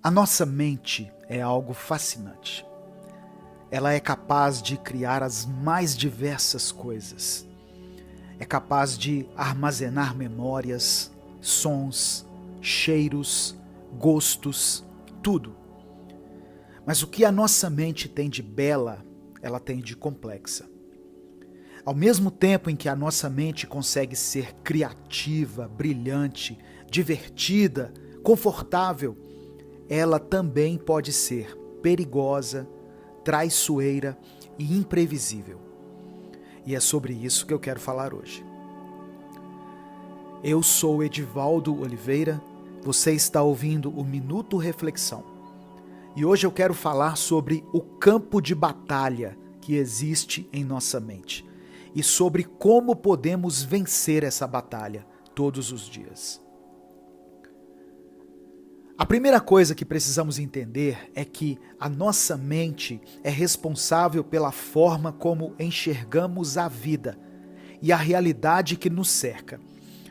A nossa mente é algo fascinante. Ela é capaz de criar as mais diversas coisas. É capaz de armazenar memórias, sons, cheiros, gostos, tudo. Mas o que a nossa mente tem de bela, ela tem de complexa. Ao mesmo tempo em que a nossa mente consegue ser criativa, brilhante, divertida, confortável, ela também pode ser perigosa, traiçoeira e imprevisível. E é sobre isso que eu quero falar hoje. Eu sou Edivaldo Oliveira, você está ouvindo o Minuto Reflexão. E hoje eu quero falar sobre o campo de batalha que existe em nossa mente e sobre como podemos vencer essa batalha todos os dias. A primeira coisa que precisamos entender é que a nossa mente é responsável pela forma como enxergamos a vida e a realidade que nos cerca.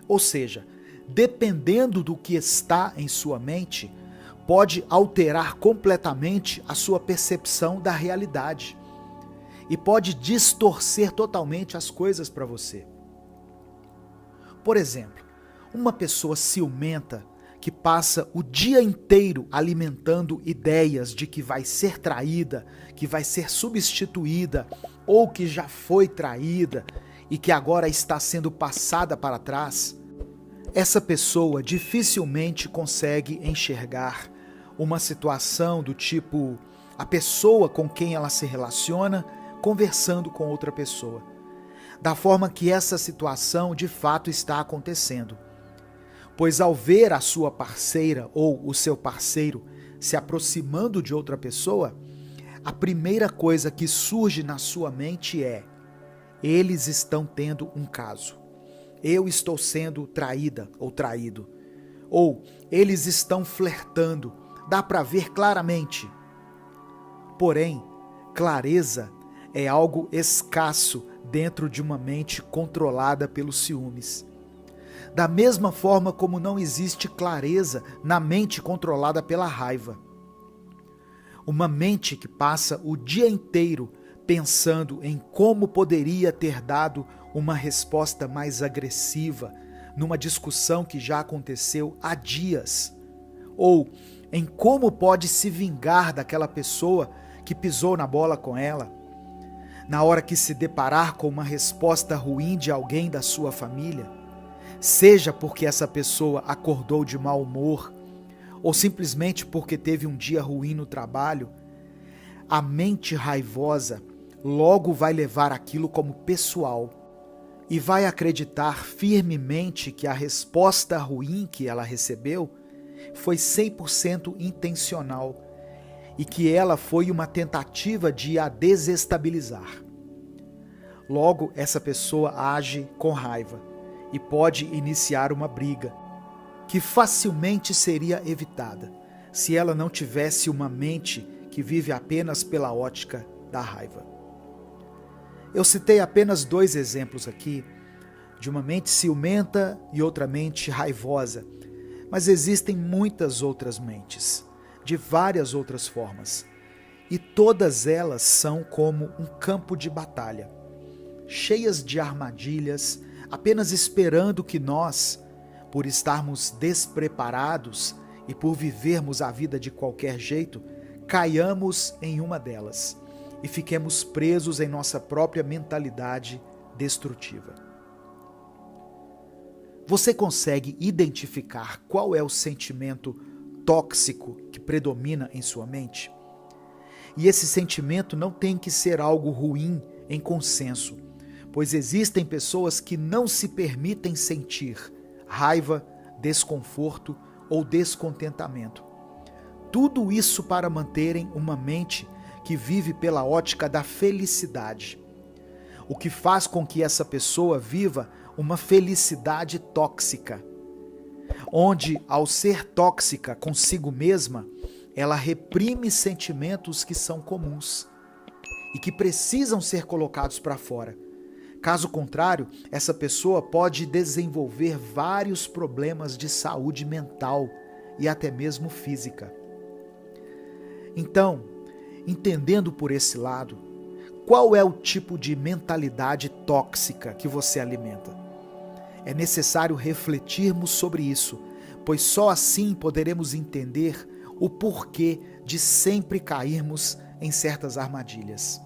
Ou seja, dependendo do que está em sua mente, pode alterar completamente a sua percepção da realidade e pode distorcer totalmente as coisas para você. Por exemplo, uma pessoa ciumenta que passa o dia inteiro alimentando ideias de que vai ser traída, que vai ser substituída ou que já foi traída e que agora está sendo passada para trás, essa pessoa dificilmente consegue enxergar uma situação do tipo a pessoa com quem ela se relaciona conversando com outra pessoa, da forma que essa situação de fato está acontecendo. Pois ao ver a sua parceira ou o seu parceiro se aproximando de outra pessoa, a primeira coisa que surge na sua mente é: eles estão tendo um caso. Eu estou sendo traída ou traído. Ou eles estão flertando. Dá para ver claramente. Porém, clareza é algo escasso dentro de uma mente controlada pelos ciúmes. Da mesma forma como não existe clareza na mente controlada pela raiva. Uma mente que passa o dia inteiro pensando em como poderia ter dado uma resposta mais agressiva numa discussão que já aconteceu há dias, ou em como pode se vingar daquela pessoa que pisou na bola com ela, na hora que se deparar com uma resposta ruim de alguém da sua família, seja porque essa pessoa acordou de mau humor ou simplesmente porque teve um dia ruim no trabalho, a mente raivosa logo vai levar aquilo como pessoal e vai acreditar firmemente que a resposta ruim que ela recebeu foi 100% intencional e que ela foi uma tentativa de a desestabilizar. Logo, essa pessoa age com raiva e pode iniciar uma briga, que facilmente seria evitada se ela não tivesse uma mente que vive apenas pela ótica da raiva. Eu citei apenas 2 exemplos aqui, de uma mente ciumenta e outra mente raivosa, mas existem muitas outras mentes, de várias outras formas, e todas elas são como um campo de batalha, cheias de armadilhas, apenas esperando que nós, por estarmos despreparados e por vivermos a vida de qualquer jeito, caiamos em uma delas e fiquemos presos em nossa própria mentalidade destrutiva. Você consegue identificar qual é o sentimento tóxico que predomina em sua mente? E esse sentimento não tem que ser algo ruim em consenso, pois existem pessoas que não se permitem sentir raiva, desconforto ou descontentamento. Tudo isso para manterem uma mente que vive pela ótica da felicidade, o que faz com que essa pessoa viva uma felicidade tóxica, onde, ao ser tóxica consigo mesma, ela reprime sentimentos que são comuns e que precisam ser colocados para fora. Caso contrário, essa pessoa pode desenvolver vários problemas de saúde mental e até mesmo física. Então, entendendo por esse lado, qual é o tipo de mentalidade tóxica que você alimenta? É necessário refletirmos sobre isso, pois só assim poderemos entender o porquê de sempre cairmos em certas armadilhas.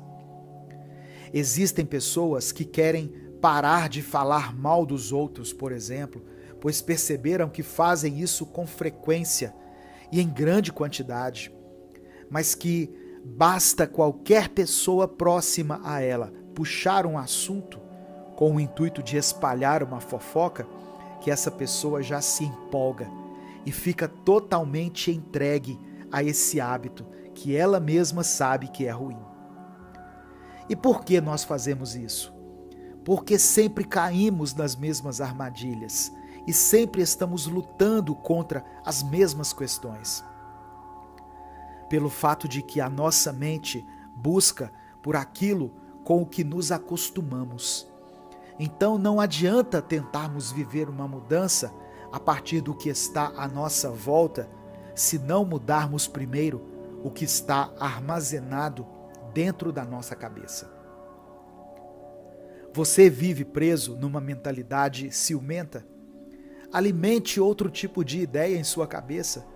Existem pessoas que querem parar de falar mal dos outros, por exemplo, pois perceberam que fazem isso com frequência e em grande quantidade, mas que basta qualquer pessoa próxima a ela puxar um assunto com o intuito de espalhar uma fofoca, que essa pessoa já se empolga e fica totalmente entregue a esse hábito que ela mesma sabe que é ruim. E por que nós fazemos isso? Porque sempre caímos nas mesmas armadilhas e sempre estamos lutando contra as mesmas questões. Pelo fato de que a nossa mente busca por aquilo com o que nos acostumamos. Então não adianta tentarmos viver uma mudança a partir do que está à nossa volta, se não mudarmos primeiro o que está armazenado dentro da nossa cabeça. Você vive preso numa mentalidade ciumenta? Alimente outro tipo de ideia em sua cabeça.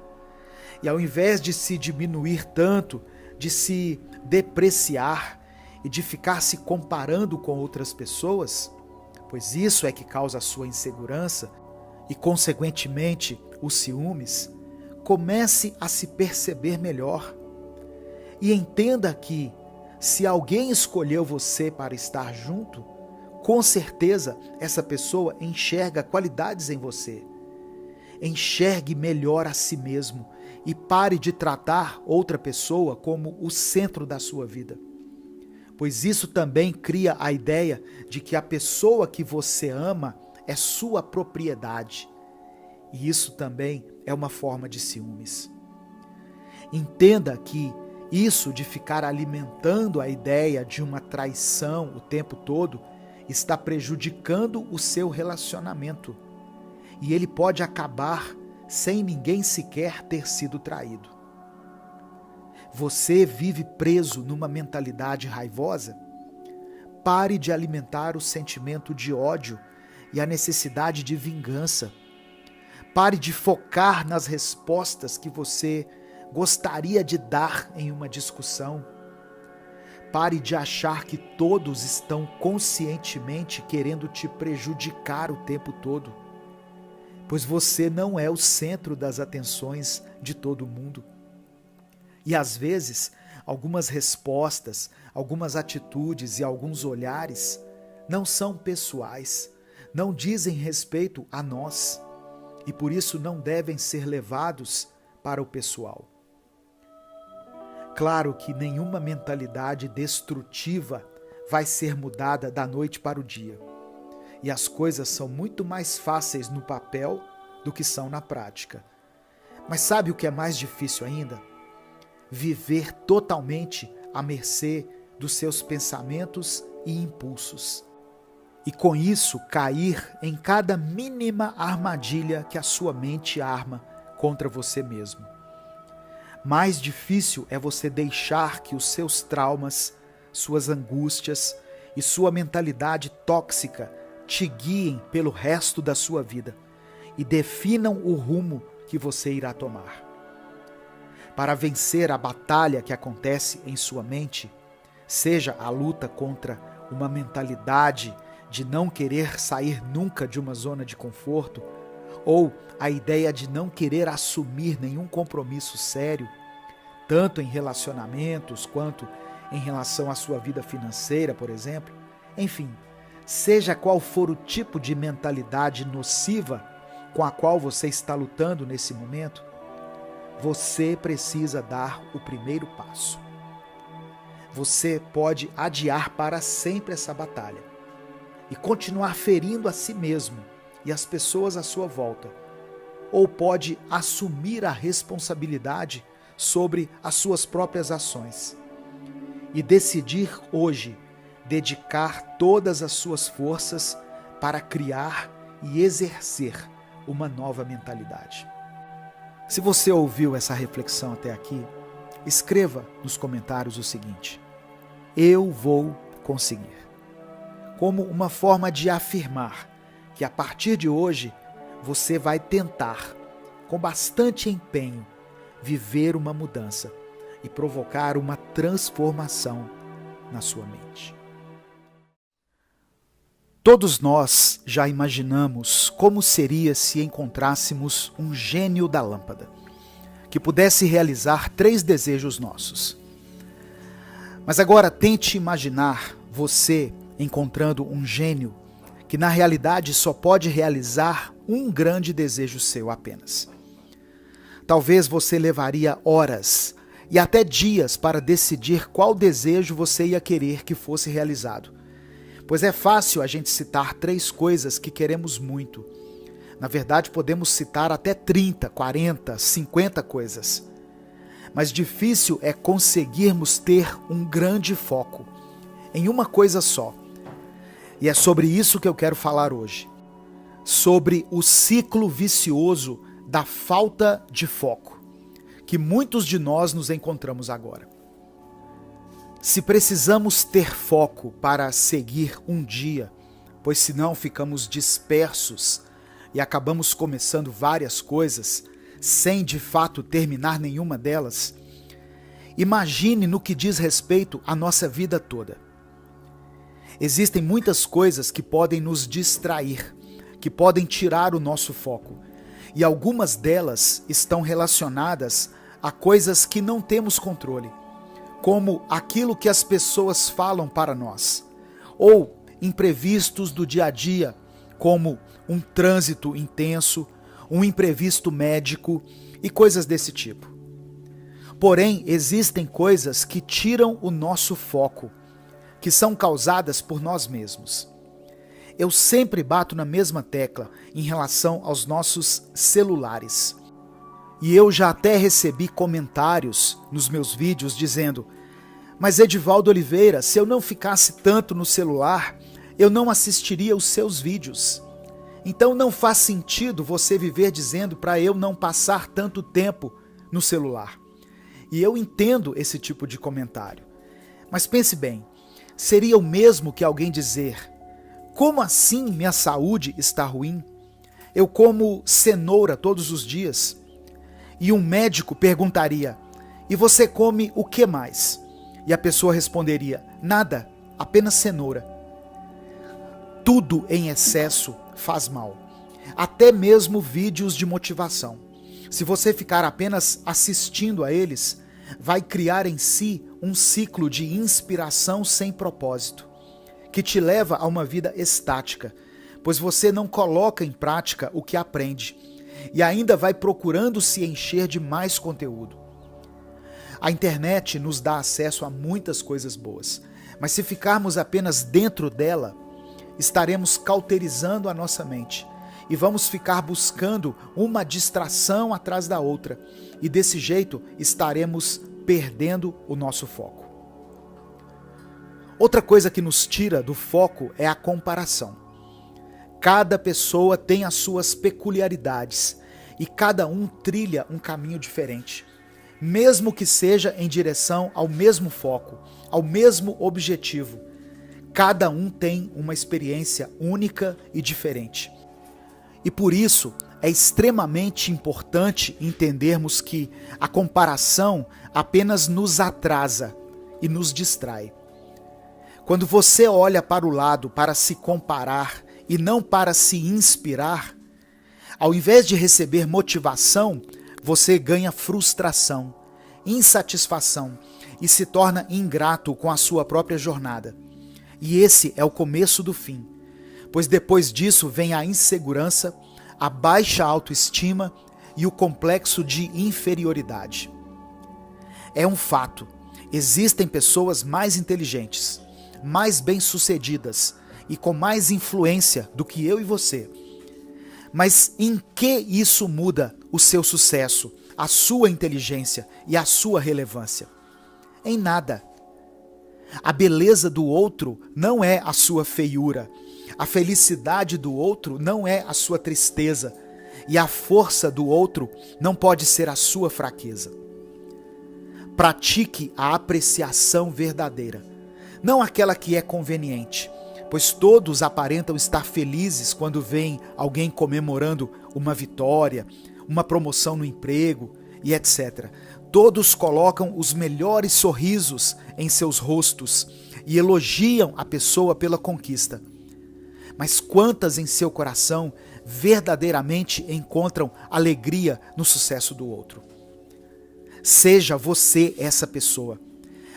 E ao invés de se diminuir tanto, de se depreciar e de ficar se comparando com outras pessoas, pois isso é que causa a sua insegurança e, consequentemente, os ciúmes, comece a se perceber melhor. E entenda que, se alguém escolheu você para estar junto, com certeza essa pessoa enxerga qualidades em você. Enxergue melhor a si mesmo e pare de tratar outra pessoa como o centro da sua vida. Pois isso também cria a ideia de que a pessoa que você ama é sua propriedade. E isso também é uma forma de ciúmes. Entenda que isso de ficar alimentando a ideia de uma traição o tempo todo está prejudicando o seu relacionamento. E ele pode acabar sem ninguém sequer ter sido traído. Você vive preso numa mentalidade raivosa? Pare de alimentar o sentimento de ódio e a necessidade de vingança. Pare de focar nas respostas que você gostaria de dar em uma discussão. Pare de achar que todos estão conscientemente querendo te prejudicar o tempo todo, pois você não é o centro das atenções de todo mundo. E às vezes, algumas respostas, algumas atitudes e alguns olhares não são pessoais, não dizem respeito a nós e por isso não devem ser levados para o pessoal. Claro que nenhuma mentalidade destrutiva vai ser mudada da noite para o dia. E as coisas são muito mais fáceis no papel do que são na prática. Mas sabe o que é mais difícil ainda? Viver totalmente à mercê dos seus pensamentos e impulsos. E com isso cair em cada mínima armadilha que a sua mente arma contra você mesmo. Mais difícil é você deixar que os seus traumas, suas angústias e sua mentalidade tóxica te guiem pelo resto da sua vida e definam o rumo que você irá tomar. Para vencer a batalha que acontece em sua mente, seja a luta contra uma mentalidade de não querer sair nunca de uma zona de conforto, ou a ideia de não querer assumir nenhum compromisso sério, tanto em relacionamentos quanto em relação à sua vida financeira, por exemplo. Enfim, seja qual for o tipo de mentalidade nociva com a qual você está lutando nesse momento, você precisa dar o primeiro passo. Você pode adiar para sempre essa batalha e continuar ferindo a si mesmo e as pessoas à sua volta, ou pode assumir a responsabilidade sobre as suas próprias ações e decidir hoje dedicar todas as suas forças para criar e exercer uma nova mentalidade. Se você ouviu essa reflexão até aqui, escreva nos comentários o seguinte: eu vou conseguir. Como uma forma de afirmar que a partir de hoje você vai tentar, com bastante empenho, viver uma mudança e provocar uma transformação na sua mente. Todos nós já imaginamos como seria se encontrássemos um gênio da lâmpada, que pudesse realizar 3 desejos nossos. Mas agora tente imaginar você encontrando um gênio que na realidade só pode realizar um grande desejo seu apenas. Talvez você levaria horas e até dias para decidir qual desejo você ia querer que fosse realizado. Pois é fácil a gente citar 3 coisas que queremos muito. Na verdade, podemos citar até 30, 40, 50 coisas. Mas difícil é conseguirmos ter um grande foco em uma coisa só. E é sobre isso que eu quero falar hoje. Sobre o ciclo vicioso da falta de foco, que muitos de nós nos encontramos agora. Se precisamos ter foco para seguir um dia, pois senão ficamos dispersos e acabamos começando várias coisas, sem de fato terminar nenhuma delas, imagine no que diz respeito à nossa vida toda. Existem muitas coisas que podem nos distrair, que podem tirar o nosso foco, e algumas delas estão relacionadas a coisas que não temos controle, como aquilo que as pessoas falam para nós, ou imprevistos do dia a dia, como um trânsito intenso, um imprevisto médico e coisas desse tipo. Porém, existem coisas que tiram o nosso foco, que são causadas por nós mesmos. Eu sempre bato na mesma tecla em relação aos nossos celulares. E eu já até recebi comentários nos meus vídeos dizendo: mas Edivaldo Oliveira, se eu não ficasse tanto no celular, eu não assistiria os seus vídeos. Então não faz sentido você viver dizendo para eu não passar tanto tempo no celular. E eu entendo esse tipo de comentário. Mas pense bem, seria o mesmo que alguém dizer: como assim minha saúde está ruim? Eu como cenoura todos os dias. E um médico perguntaria: e você come o que mais? E a pessoa responderia: nada, apenas cenoura. Tudo em excesso faz mal. Até mesmo vídeos de motivação. Se você ficar apenas assistindo a eles, vai criar em si um ciclo de inspiração sem propósito, que te leva a uma vida estática, pois você não coloca em prática o que aprende e ainda vai procurando se encher de mais conteúdo. A internet nos dá acesso a muitas coisas boas, mas se ficarmos apenas dentro dela, estaremos cauterizando a nossa mente e vamos ficar buscando uma distração atrás da outra, e desse jeito estaremos perdendo o nosso foco. Outra coisa que nos tira do foco é a comparação. Cada pessoa tem as suas peculiaridades e cada um trilha um caminho diferente, mesmo que seja em direção ao mesmo foco, ao mesmo objetivo. Cada um tem uma experiência única e diferente. E por isso é extremamente importante entendermos que a comparação apenas nos atrasa e nos distrai. Quando você olha para o lado para se comparar e não para se inspirar, ao invés de receber motivação, você ganha frustração, insatisfação e se torna ingrato com a sua própria jornada. E esse é o começo do fim, pois depois disso vem a insegurança, a baixa autoestima e o complexo de inferioridade. É um fato, existem pessoas mais inteligentes, mais bem-sucedidas e com mais influência do que eu e você. Mas em que isso muda o seu sucesso, a sua inteligência e a sua relevância? Em nada. A beleza do outro não é a sua feiura. A felicidade do outro não é a sua tristeza. E a força do outro não pode ser a sua fraqueza. Pratique a apreciação verdadeira, não aquela que é conveniente, pois todos aparentam estar felizes quando veem alguém comemorando uma vitória, uma promoção no emprego e etc. Todos colocam os melhores sorrisos em seus rostos e elogiam a pessoa pela conquista. Mas quantas em seu coração verdadeiramente encontram alegria no sucesso do outro? Seja você essa pessoa.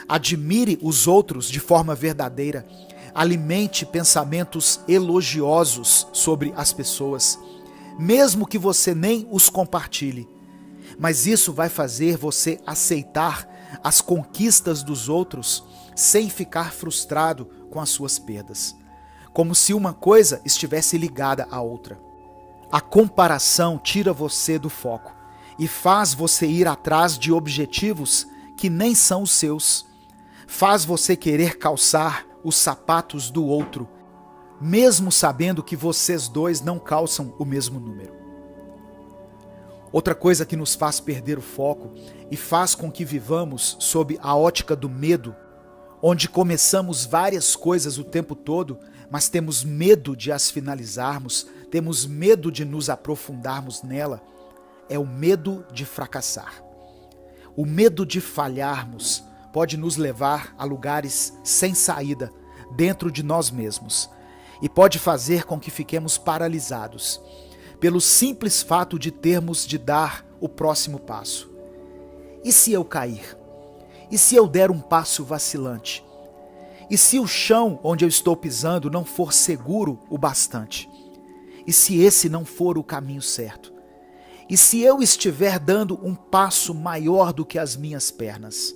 Admire os outros de forma verdadeira. Alimente pensamentos elogiosos sobre as pessoas, mesmo que você nem os compartilhe. Mas isso vai fazer você aceitar as conquistas dos outros sem ficar frustrado com as suas perdas, como se uma coisa estivesse ligada à outra. A comparação tira você do foco e faz você ir atrás de objetivos que nem são os seus. Faz você querer calçar os sapatos do outro, mesmo sabendo que vocês dois não calçam o mesmo número. Outra coisa que nos faz perder o foco e faz com que vivamos sob a ótica do medo, onde começamos várias coisas o tempo todo, mas temos medo de as finalizarmos, temos medo de nos aprofundarmos nela, é o medo de fracassar. O medo de falharmos pode nos levar a lugares sem saída dentro de nós mesmos e pode fazer com que fiquemos paralisados pelo simples fato de termos de dar o próximo passo. E se eu cair? E se eu der um passo vacilante? E se o chão onde eu estou pisando não for seguro o bastante? E se esse não for o caminho certo? E se eu estiver dando um passo maior do que as minhas pernas?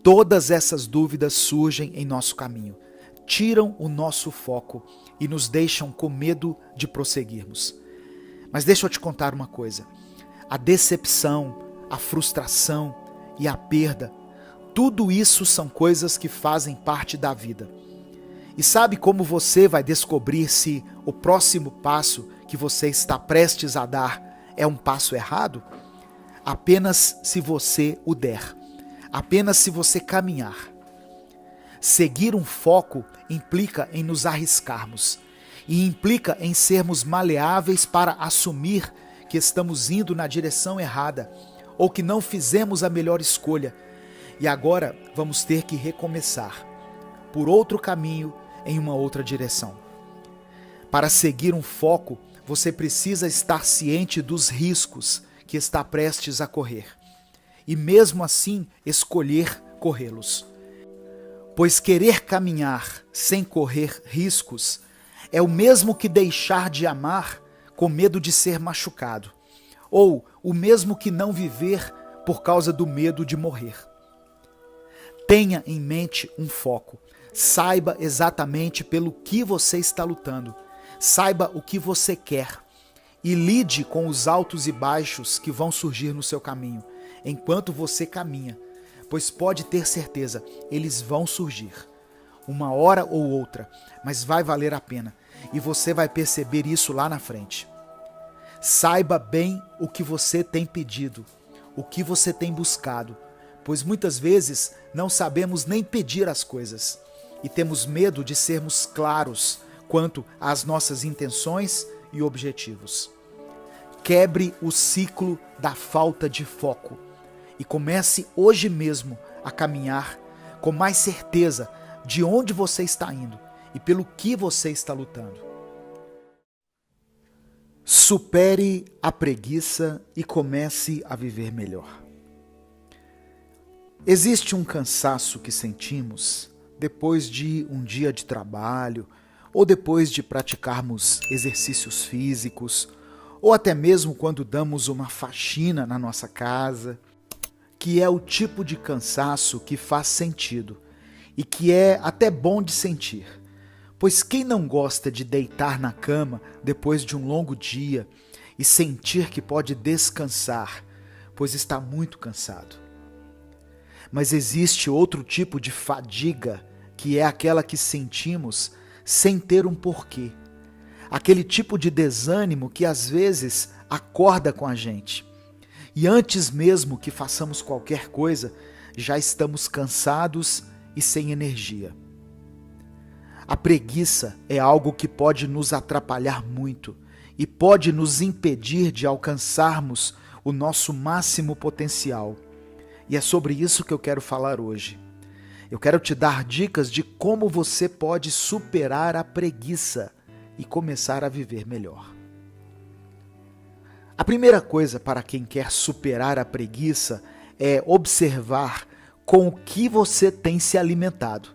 Todas essas dúvidas surgem em nosso caminho, tiram o nosso foco e nos deixam com medo de prosseguirmos. Mas deixa eu te contar uma coisa. A decepção, a frustração e a perda, tudo isso são coisas que fazem parte da vida. E sabe como você vai descobrir se o próximo passo que você está prestes a dar é um passo errado? Apenas se você o der. Apenas se você caminhar. Seguir um foco implica em nos arriscarmos e implica em sermos maleáveis para assumir que estamos indo na direção errada ou que não fizemos a melhor escolha e agora vamos ter que recomeçar por outro caminho em uma outra direção. Para seguir um foco, você precisa estar ciente dos riscos que está prestes a correr e mesmo assim escolher corrê-los. Pois querer caminhar sem correr riscos é o mesmo que deixar de amar com medo de ser machucado, ou o mesmo que não viver por causa do medo de morrer. Tenha em mente um foco, saiba exatamente pelo que você está lutando, saiba o que você quer e lide com os altos e baixos que vão surgir no seu caminho, enquanto você caminha, pois pode ter certeza, eles vão surgir, uma hora ou outra, mas vai valer a pena, e você vai perceber isso lá na frente. Saiba bem o que você tem pedido, o que você tem buscado, pois muitas vezes não sabemos nem pedir as coisas, e temos medo de sermos claros quanto às nossas intenções e objetivos. Quebre o ciclo da falta de foco e comece hoje mesmo a caminhar com mais certeza de onde você está indo e pelo que você está lutando. Supere a preguiça e comece a viver melhor. Existe um cansaço que sentimos depois de um dia de trabalho ou depois de praticarmos exercícios físicos ou até mesmo quando damos uma faxina na nossa casa, que é o tipo de cansaço que faz sentido e que é até bom de sentir, pois quem não gosta de deitar na cama depois de um longo dia e sentir que pode descansar, pois está muito cansado. Mas existe outro tipo de fadiga, que é aquela que sentimos sem ter um porquê, aquele tipo de desânimo que às vezes acorda com a gente, E antes mesmo que façamos qualquer coisa, já estamos cansados e sem energia. A preguiça é algo que pode nos atrapalhar muito e pode nos impedir de alcançarmos o nosso máximo potencial. E é sobre isso que eu quero falar hoje. Eu quero te dar dicas de como você pode superar a preguiça e começar a viver melhor. A primeira coisa para quem quer superar a preguiça é observar com o que você tem se alimentado,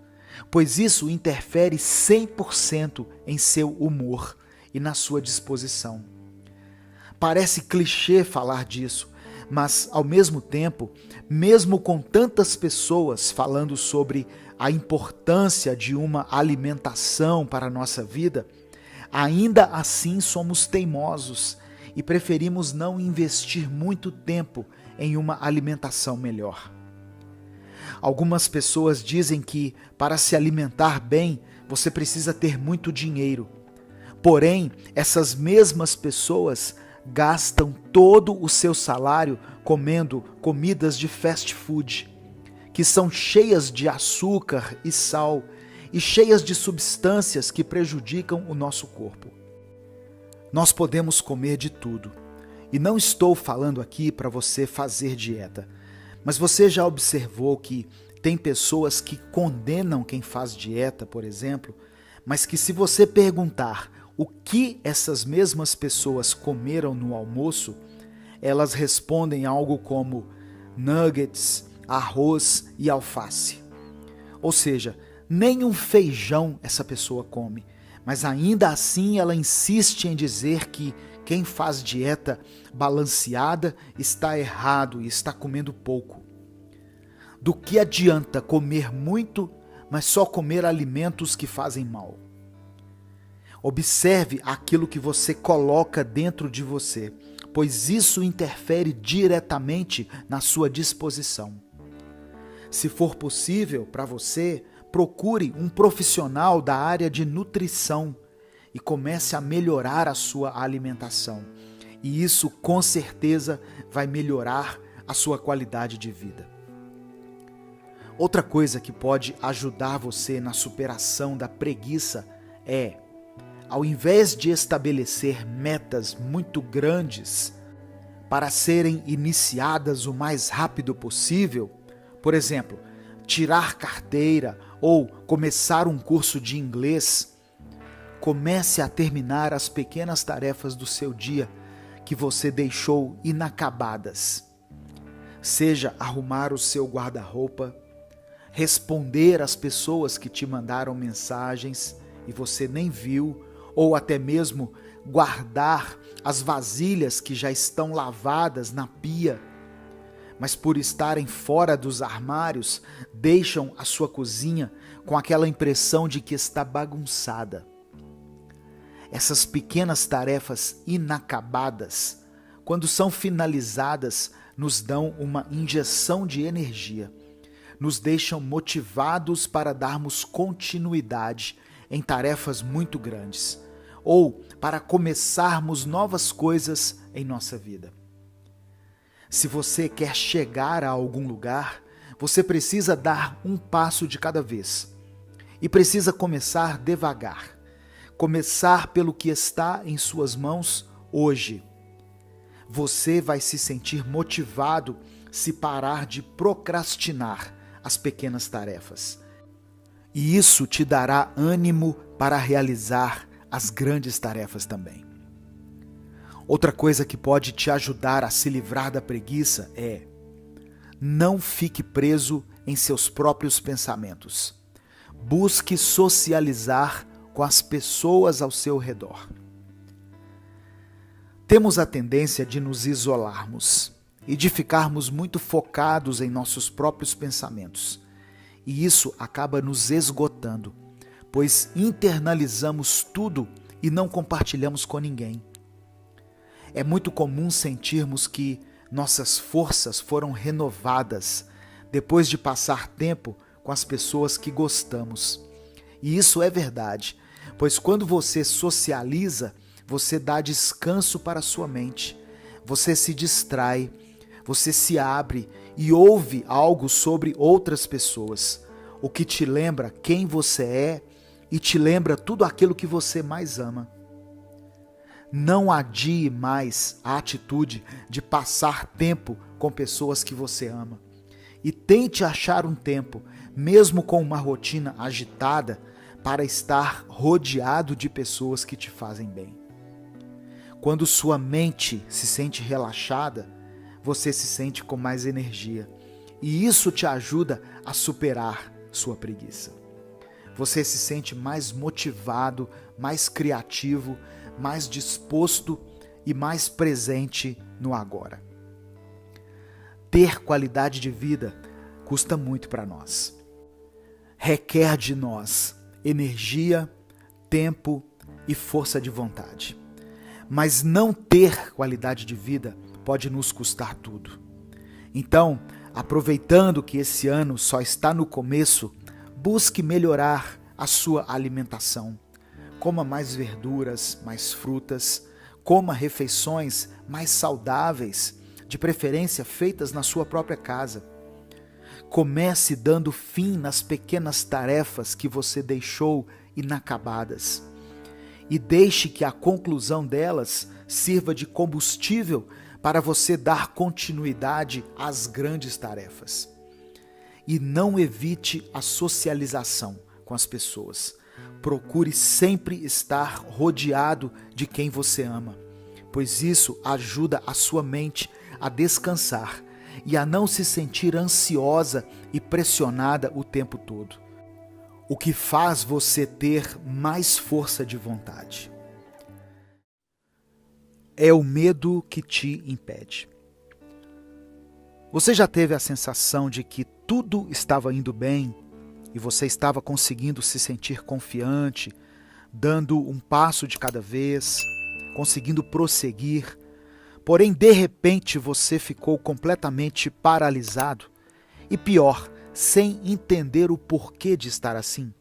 pois isso interfere 100% em seu humor e na sua disposição. Parece clichê falar disso, mas ao mesmo tempo, mesmo com tantas pessoas falando sobre a importância de uma alimentação para a nossa vida, ainda assim somos teimosos e preferimos não investir muito tempo em uma alimentação melhor. Algumas pessoas dizem que para se alimentar bem, você precisa ter muito dinheiro. Porém, essas mesmas pessoas gastam todo o seu salário comendo comidas de fast food, que são cheias de açúcar e sal e cheias de substâncias que prejudicam o nosso corpo. Nós podemos comer de tudo. E não estou falando aqui para você fazer dieta, mas você já observou que tem pessoas que condenam quem faz dieta, por exemplo, mas que se você perguntar o que essas mesmas pessoas comeram no almoço, elas respondem algo como nuggets, arroz e alface. Ou seja, nem um feijão essa pessoa come, mas ainda assim ela insiste em dizer que quem faz dieta balanceada está errado e está comendo pouco. Do que adianta comer muito, mas só comer alimentos que fazem mal? Observe aquilo que você coloca dentro de você, pois isso interfere diretamente na sua disposição. Se for possível para você, procure um profissional da área de nutrição e comece a melhorar a sua alimentação. E isso com certeza vai melhorar a sua qualidade de vida. Outra coisa que pode ajudar você na superação da preguiça é, ao invés de estabelecer metas muito grandes para serem iniciadas o mais rápido possível, por exemplo, tirar carteira ou começar um curso de inglês, comece a terminar as pequenas tarefas do seu dia que você deixou inacabadas. Seja arrumar o seu guarda-roupa, responder às pessoas que te mandaram mensagens e você nem viu, ou até mesmo guardar as vasilhas que já estão lavadas na pia, mas por estarem fora dos armários, deixam a sua cozinha com aquela impressão de que está bagunçada. Essas pequenas tarefas inacabadas, quando são finalizadas, nos dão uma injeção de energia, nos deixam motivados para darmos continuidade em tarefas muito grandes, ou para começarmos novas coisas em nossa vida. Se você quer chegar a algum lugar, você precisa dar um passo de cada vez. E precisa começar devagar. Começar pelo que está em suas mãos hoje. Você vai se sentir motivado se parar de procrastinar as pequenas tarefas. E isso te dará ânimo para realizar as grandes tarefas também. Outra coisa que pode te ajudar a se livrar da preguiça é: não fique preso em seus próprios pensamentos. Busque socializar com as pessoas ao seu redor. Temos a tendência de nos isolarmos e de ficarmos muito focados em nossos próprios pensamentos. E isso acaba nos esgotando, pois internalizamos tudo e não compartilhamos com ninguém. É muito comum sentirmos que nossas forças foram renovadas depois de passar tempo com as pessoas que gostamos. E isso é verdade, pois quando você socializa, você dá descanso para a sua mente, você se distrai, você se abre e ouve algo sobre outras pessoas, o que te lembra quem você é e te lembra tudo aquilo que você mais ama. Não adie mais a atitude de passar tempo com pessoas que você ama. E tente achar um tempo, mesmo com uma rotina agitada, para estar rodeado de pessoas que te fazem bem. Quando sua mente se sente relaxada, você se sente com mais energia. E isso te ajuda a superar sua preguiça. Você se sente mais motivado, mais criativo, mais disposto e mais presente no agora. Ter qualidade de vida custa muito para nós. Requer de nós energia, tempo e força de vontade. Mas não ter qualidade de vida pode nos custar tudo. Então, aproveitando que esse ano só está no começo, busque melhorar a sua alimentação. Coma mais verduras, mais frutas, coma refeições mais saudáveis, de preferência feitas na sua própria casa. Comece dando fim nas pequenas tarefas que você deixou inacabadas e deixe que a conclusão delas sirva de combustível para você dar continuidade às grandes tarefas. E não evite a socialização com as pessoas. Procure sempre estar rodeado de quem você ama, pois isso ajuda a sua mente a descansar e a não se sentir ansiosa e pressionada o tempo todo, o que faz você ter mais força de vontade. É o medo que te impede. Você já teve a sensação de que tudo estava indo bem e você estava conseguindo se sentir confiante, dando um passo de cada vez, conseguindo prosseguir, porém de repente você ficou completamente paralisado e pior, sem entender o porquê de estar assim?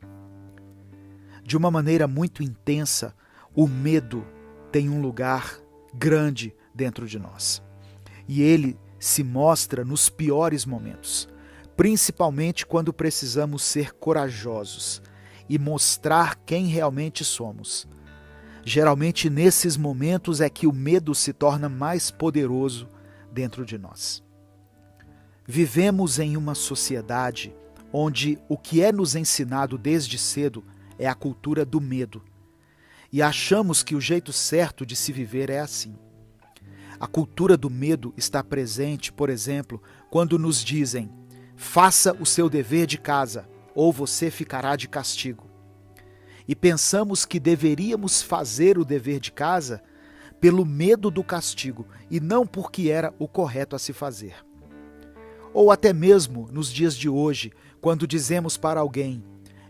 De uma maneira muito intensa, o medo tem um lugar grande dentro de nós. E ele se mostra nos piores momentos, principalmente quando precisamos ser corajosos e mostrar quem realmente somos. Geralmente nesses momentos é que o medo se torna mais poderoso dentro de nós. Vivemos em uma sociedade onde o que é nos ensinado desde cedo é a cultura do medo. E achamos que o jeito certo de se viver é assim. A cultura do medo está presente, por exemplo, quando nos dizem: faça o seu dever de casa ou você ficará de castigo. E pensamos que deveríamos fazer o dever de casa pelo medo do castigo e não porque era o correto a se fazer. Ou até mesmo nos dias de hoje, quando dizemos para alguém: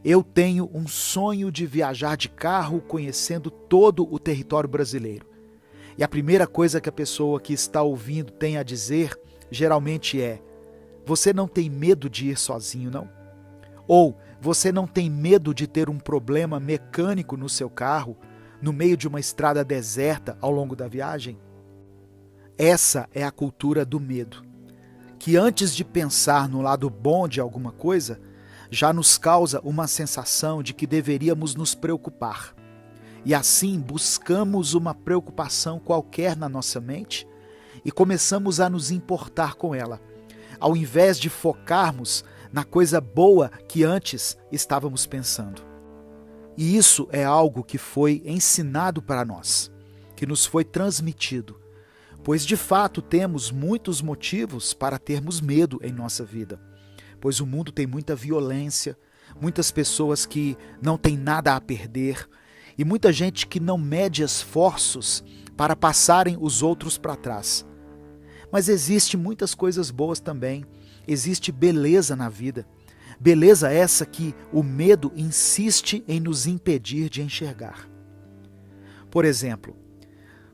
eu tenho um sonho de viajar de carro conhecendo todo o território brasileiro. E a primeira coisa que a pessoa que está ouvindo tem a dizer, geralmente é: você não tem medo de ir sozinho, não? Ou você não tem medo de ter um problema mecânico no seu carro, no meio de uma estrada deserta ao longo da viagem? Essa é a cultura do medo, que antes de pensar no lado bom de alguma coisa, já nos causa uma sensação de que deveríamos nos preocupar. E assim buscamos uma preocupação qualquer na nossa mente e começamos a nos importar com ela, ao invés de focarmos na coisa boa que antes estávamos pensando. E isso é algo que foi ensinado para nós, que nos foi transmitido, pois de fato temos muitos motivos para termos medo em nossa vida, pois o mundo tem muita violência, muitas pessoas que não têm nada a perder e muita gente que não mede esforços para passarem os outros para trás. Mas existe muitas coisas boas também, existe beleza na vida, beleza essa que o medo insiste em nos impedir de enxergar. Por exemplo,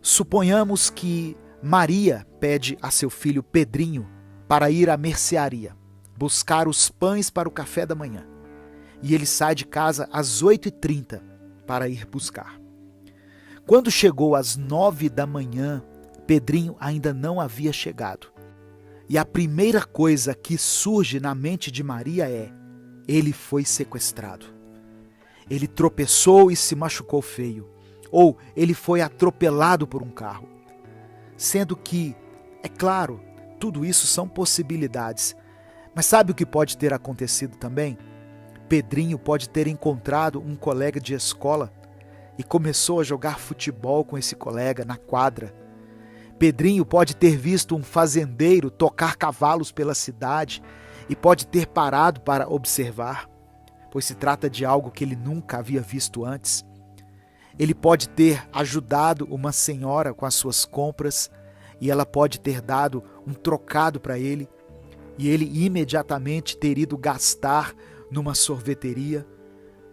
suponhamos que Maria pede a seu filho Pedrinho para ir à mercearia, buscar os pães para o café da manhã. E ele sai de casa às 8h30 para ir buscar. Quando chegou às 9 da manhã, Pedrinho ainda não havia chegado. E a primeira coisa que surge na mente de Maria é: ele foi sequestrado. Ele tropeçou e se machucou feio. Ou ele foi atropelado por um carro. Sendo que, é claro, tudo isso são possibilidades. Mas sabe o que pode ter acontecido também? Pedrinho pode ter encontrado um colega de escola e começou a jogar futebol com esse colega na quadra. Pedrinho pode ter visto um fazendeiro tocar cavalos pela cidade e pode ter parado para observar, pois se trata de algo que ele nunca havia visto antes. Ele pode ter ajudado uma senhora com as suas compras e ela pode ter dado um trocado para ele e ele imediatamente ter ido gastar numa sorveteria,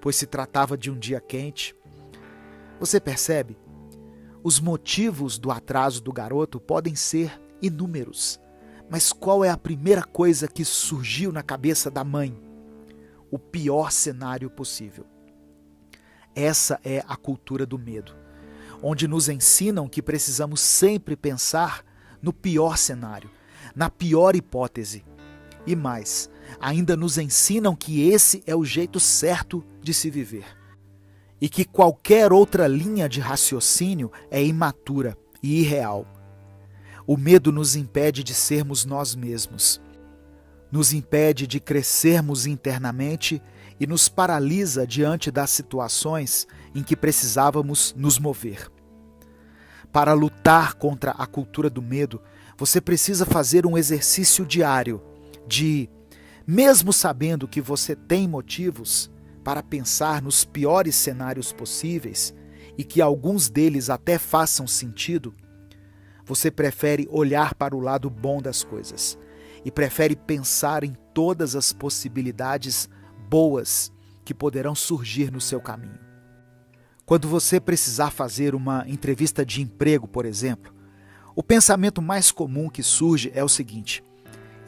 pois se tratava de um dia quente. Você percebe? Os motivos do atraso do garoto podem ser inúmeros, mas qual é a primeira coisa que surgiu na cabeça da mãe? O pior cenário possível. Essa é a cultura do medo, onde nos ensinam que precisamos sempre pensar no pior cenário, na pior hipótese. E mais, ainda nos ensinam que esse é o jeito certo de se viver. E que qualquer outra linha de raciocínio é imatura e irreal. O medo nos impede de sermos nós mesmos. Nos impede de crescermos internamente e nos paralisa diante das situações em que precisávamos nos mover. Para lutar contra a cultura do medo, você precisa fazer um exercício diário de, mesmo sabendo que você tem motivos para pensar nos piores cenários possíveis e que alguns deles até façam sentido, você prefere olhar para o lado bom das coisas e prefere pensar em todas as possibilidades boas que poderão surgir no seu caminho. Quando você precisar fazer uma entrevista de emprego, por exemplo, o pensamento mais comum que surge é o seguinte: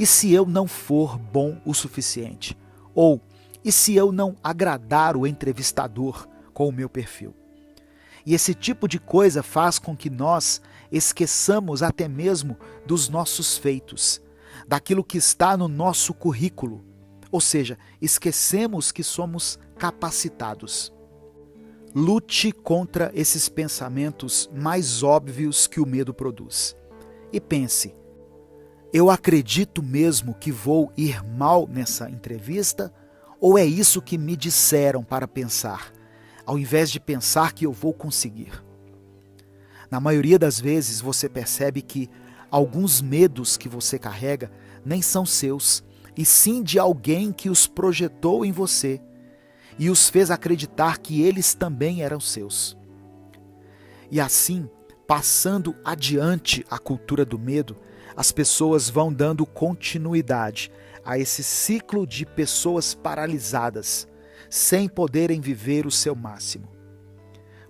e se eu não for bom o suficiente? Ou, e se eu não agradar o entrevistador com o meu perfil? E esse tipo de coisa faz com que nós esqueçamos até mesmo dos nossos feitos, daquilo que está no nosso currículo. Ou seja, esquecemos que somos capacitados. Lute contra esses pensamentos mais óbvios que o medo produz. E pense: eu acredito mesmo que vou ir mal nessa entrevista? Ou é isso que me disseram para pensar, ao invés de pensar que eu vou conseguir? Na maioria das vezes você percebe que alguns medos que você carrega nem são seus, e sim de alguém que os projetou em você e os fez acreditar que eles também eram seus. E assim, passando adiante a cultura do medo, as pessoas vão dando continuidade a esse ciclo de pessoas paralisadas, sem poderem viver o seu máximo.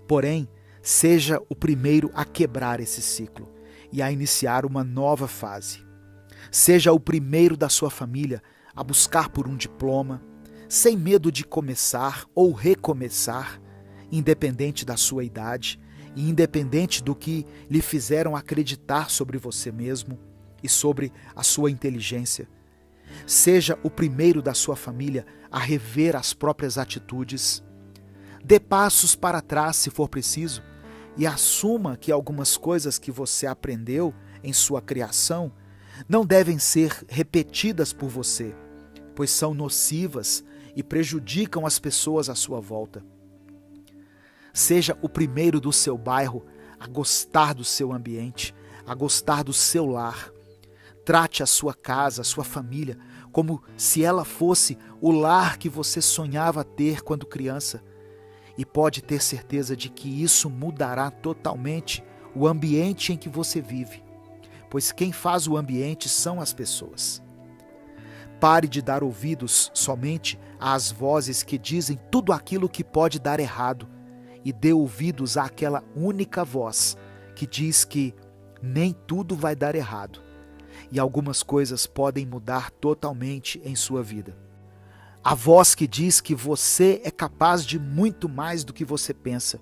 Porém, seja o primeiro a quebrar esse ciclo e a iniciar uma nova fase. Seja o primeiro da sua família a buscar por um diploma, sem medo de começar ou recomeçar, independente da sua idade e independente do que lhe fizeram acreditar sobre você mesmo e sobre a sua inteligência. Seja o primeiro da sua família a rever as próprias atitudes. Dê passos para trás se for preciso e assuma que algumas coisas que você aprendeu em sua criação não devem ser repetidas por você, pois são nocivas e prejudicam as pessoas à sua volta. Seja o primeiro do seu bairro a gostar do seu ambiente, a gostar do seu lar. Trate a sua casa, a sua família, como se ela fosse o lar que você sonhava ter quando criança. E pode ter certeza de que isso mudará totalmente o ambiente em que você vive, pois quem faz o ambiente são as pessoas. Pare de dar ouvidos somente às vozes que dizem tudo aquilo que pode dar errado e dê ouvidos àquela única voz que diz que nem tudo vai dar errado e algumas coisas podem mudar totalmente em sua vida. A voz que diz que você é capaz de muito mais do que você pensa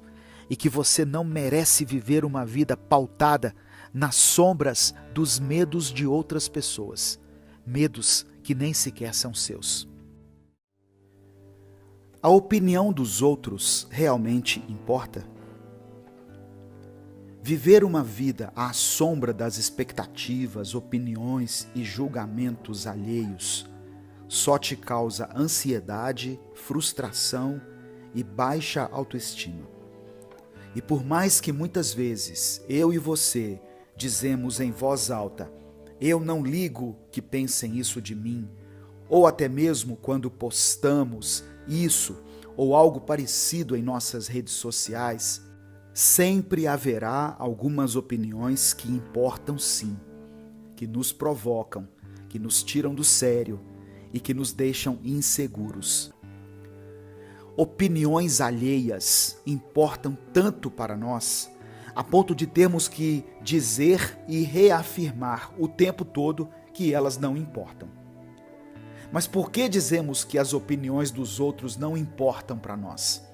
e que você não merece viver uma vida pautada nas sombras dos medos de outras pessoas, medos que nem sequer são seus. A opinião dos outros realmente importa? Viver uma vida à sombra das expectativas, opiniões e julgamentos alheios só te causa ansiedade, frustração e baixa autoestima. E por mais que muitas vezes eu e você dizemos em voz alta, eu não ligo que pensem isso de mim, ou até mesmo quando postamos isso ou algo parecido em nossas redes sociais, sempre haverá algumas opiniões que importam sim, que nos provocam, que nos tiram do sério e que nos deixam inseguros. Opiniões alheias importam tanto para nós, a ponto de termos que dizer e reafirmar o tempo todo que elas não importam. Mas por que dizemos que as opiniões dos outros não importam para nós?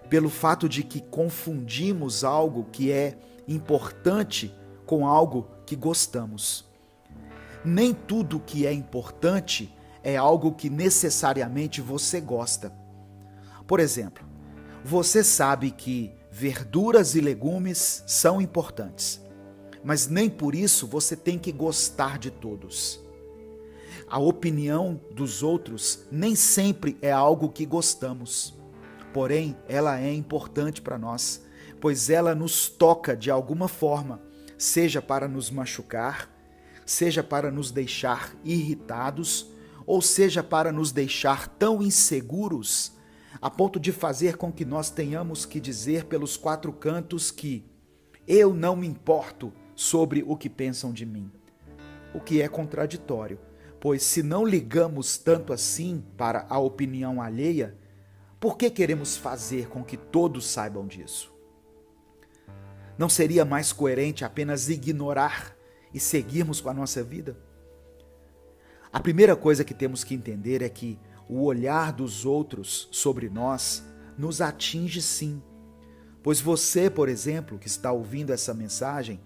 Pelo fato de que confundimos algo que é importante com algo que gostamos. Nem tudo que é importante é algo que necessariamente você gosta. Por exemplo, você sabe que verduras e legumes são importantes, mas nem por isso você tem que gostar de todos. A opinião dos outros nem sempre é algo que gostamos, porém ela é importante para nós, pois ela nos toca de alguma forma, seja para nos machucar, seja para nos deixar irritados, ou seja para nos deixar tão inseguros a ponto de fazer com que nós tenhamos que dizer pelos quatro cantos que eu não me importo sobre o que pensam de mim. O que é contraditório, pois se não ligamos tanto assim para a opinião alheia, por que queremos fazer com que todos saibam disso? Não seria mais coerente apenas ignorar e seguirmos com a nossa vida? A primeira coisa que temos que entender é que o olhar dos outros sobre nós nos atinge sim. Pois você, por exemplo, que está ouvindo essa mensagem,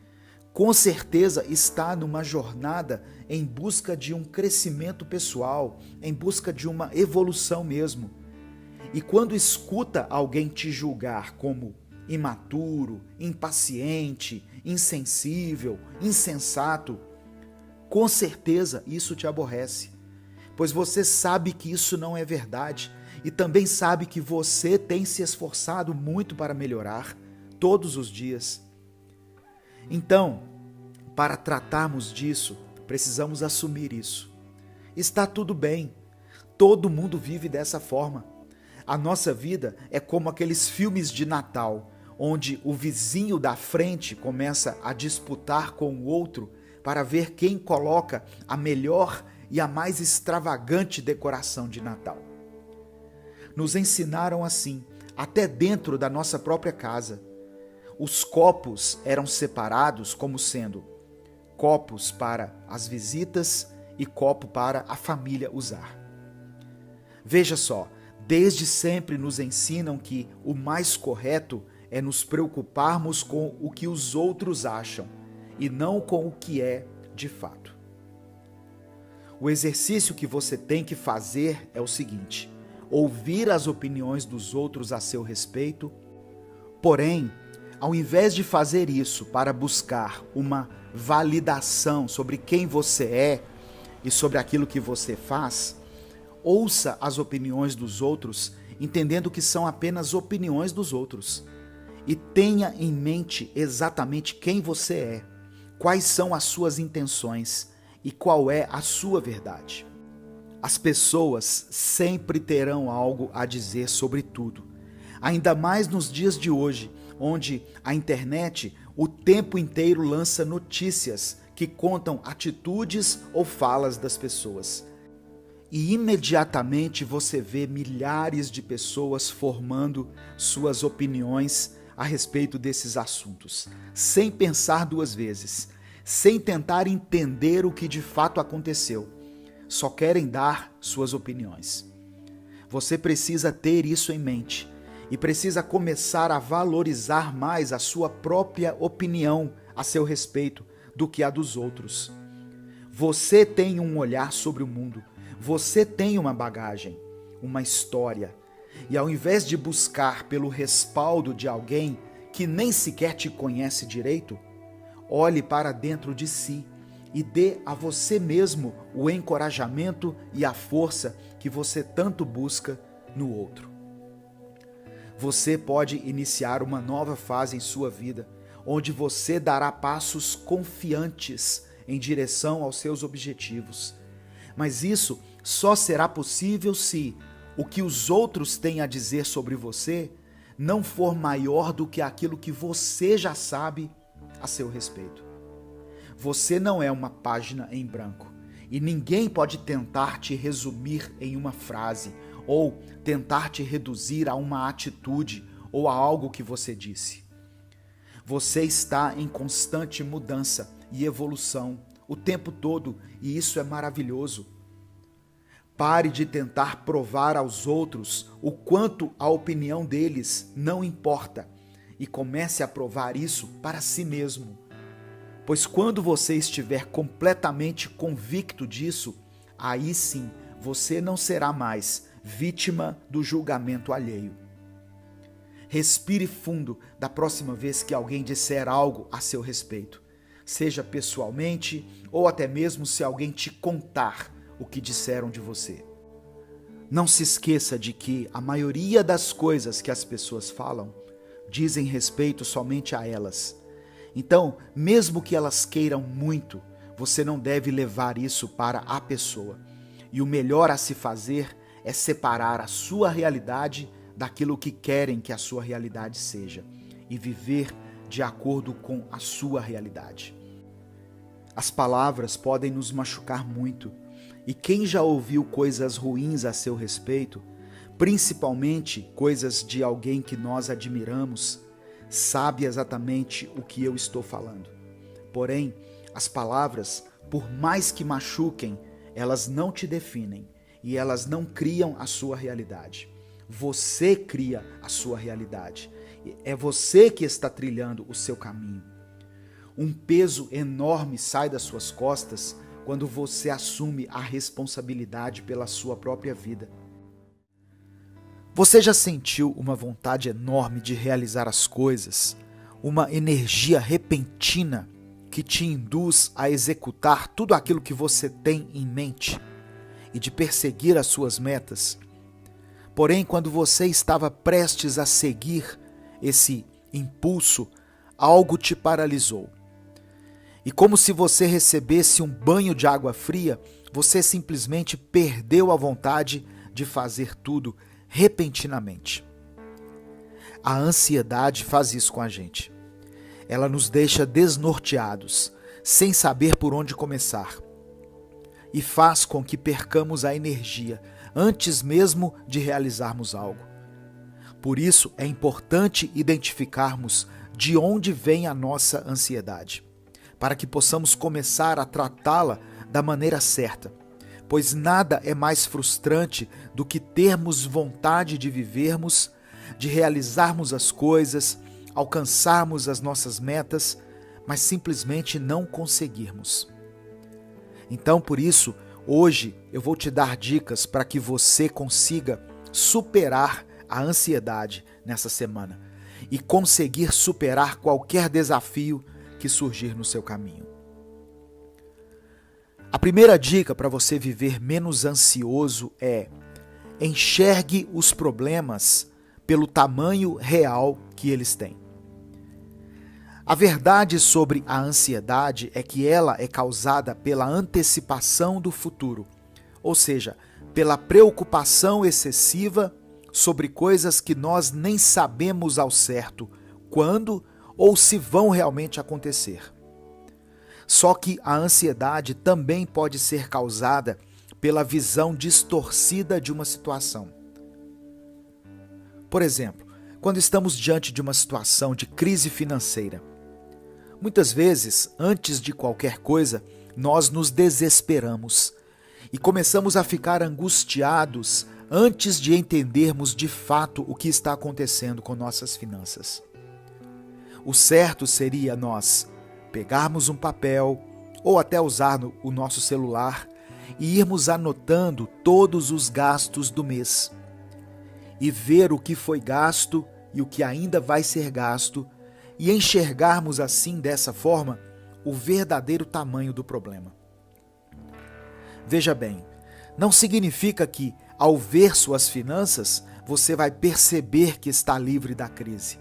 com certeza está numa jornada em busca de um crescimento pessoal, em busca de uma evolução mesmo. E quando escuta alguém te julgar como imaturo, impaciente, insensível, insensato, com certeza isso te aborrece. Pois você sabe que isso não é verdade e também sabe que você tem se esforçado muito para melhorar todos os dias. Então, para tratarmos disso, precisamos assumir isso. Está tudo bem, todo mundo vive dessa forma. A nossa vida é como aqueles filmes de Natal, onde o vizinho da frente começa a disputar com o outro para ver quem coloca a melhor e a mais extravagante decoração de Natal. Nos ensinaram assim, até dentro da nossa própria casa. Os copos eram separados como sendo copos para as visitas e copo para a família usar. Veja só, desde sempre nos ensinam que o mais correto é nos preocuparmos com o que os outros acham e não com o que é de fato. O exercício que você tem que fazer é o seguinte: ouvir as opiniões dos outros a seu respeito, porém, ao invés de fazer isso para buscar uma validação sobre quem você é e sobre aquilo que você faz, ouça as opiniões dos outros, entendendo que são apenas opiniões dos outros. E tenha em mente exatamente quem você é, quais são as suas intenções e qual é a sua verdade. As pessoas sempre terão algo a dizer sobre tudo, ainda mais nos dias de hoje, onde a internet o tempo inteiro lança notícias que contam atitudes ou falas das pessoas. E imediatamente você vê milhares de pessoas formando suas opiniões a respeito desses assuntos, sem pensar duas vezes, sem tentar entender o que de fato aconteceu. Só querem dar suas opiniões. Você precisa ter isso em mente e precisa começar a valorizar mais a sua própria opinião a seu respeito do que a dos outros. Você tem um olhar sobre o mundo, você tem uma bagagem, uma história. E ao invés de buscar pelo respaldo de alguém que nem sequer te conhece direito, olhe para dentro de si e dê a você mesmo o encorajamento e a força que você tanto busca no outro. Você pode iniciar uma nova fase em sua vida, onde você dará passos confiantes em direção aos seus objetivos. Mas isso só será possível se o que os outros têm a dizer sobre você não for maior do que aquilo que você já sabe a seu respeito. Você não é uma página em branco e ninguém pode tentar te resumir em uma frase ou tentar te reduzir a uma atitude ou a algo que você disse. Você está em constante mudança e evolução o tempo todo e isso é maravilhoso. Pare de tentar provar aos outros o quanto a opinião deles não importa e comece a provar isso para si mesmo. Pois quando você estiver completamente convicto disso, aí sim você não será mais vítima do julgamento alheio. Respire fundo da próxima vez que alguém disser algo a seu respeito, seja pessoalmente ou até mesmo se alguém te contar o que disseram de você. Não se esqueça de que a maioria das coisas que as pessoas falam dizem respeito somente a elas. Então, mesmo que elas queiram muito, você não deve levar isso para a pessoa. E o melhor a se fazer é separar a sua realidade daquilo que querem que a sua realidade seja e viver de acordo com a sua realidade. As palavras podem nos machucar muito. E quem já ouviu coisas ruins a seu respeito, principalmente coisas de alguém que nós admiramos, sabe exatamente o que eu estou falando. Porém, as palavras, por mais que machuquem, elas não te definem e elas não criam a sua realidade. Você cria a sua realidade. É você que está trilhando o seu caminho. Um peso enorme sai das suas costas quando você assume a responsabilidade pela sua própria vida. Você já sentiu uma vontade enorme de realizar as coisas? Uma energia repentina que te induz a executar tudo aquilo que você tem em mente e de perseguir as suas metas? Porém, quando você estava prestes a seguir esse impulso, algo te paralisou. E como se você recebesse um banho de água fria, você simplesmente perdeu a vontade de fazer tudo repentinamente. A ansiedade faz isso com a gente. Ela nos deixa desnorteados, sem saber por onde começar. E faz com que percamos a energia antes mesmo de realizarmos algo. Por isso é importante identificarmos de onde vem a nossa ansiedade, para que possamos começar a tratá-la da maneira certa, pois nada é mais frustrante do que termos vontade de vivermos, de realizarmos as coisas, alcançarmos as nossas metas, mas simplesmente não conseguirmos. Então, por isso, hoje eu vou te dar dicas para que você consiga superar a ansiedade nessa semana e conseguir superar qualquer desafio que surgir no seu caminho. A primeira dica para você viver menos ansioso é: enxergue os problemas pelo tamanho real que eles têm. A verdade sobre a ansiedade é que ela é causada pela antecipação do futuro, ou seja, pela preocupação excessiva sobre coisas que nós nem sabemos ao certo quando ou se vão realmente acontecer. Só que a ansiedade também pode ser causada pela visão distorcida de uma situação. Por exemplo, quando estamos diante de uma situação de crise financeira, muitas vezes, antes de qualquer coisa, nós nos desesperamos e começamos a ficar angustiados antes de entendermos de fato o que está acontecendo com nossas finanças. O certo seria nós pegarmos um papel ou até usar o nosso celular e irmos anotando todos os gastos do mês e ver o que foi gasto e o que ainda vai ser gasto e enxergarmos assim, dessa forma, o verdadeiro tamanho do problema. Veja bem, não significa que, ao ver suas finanças, você vai perceber que está livre da crise.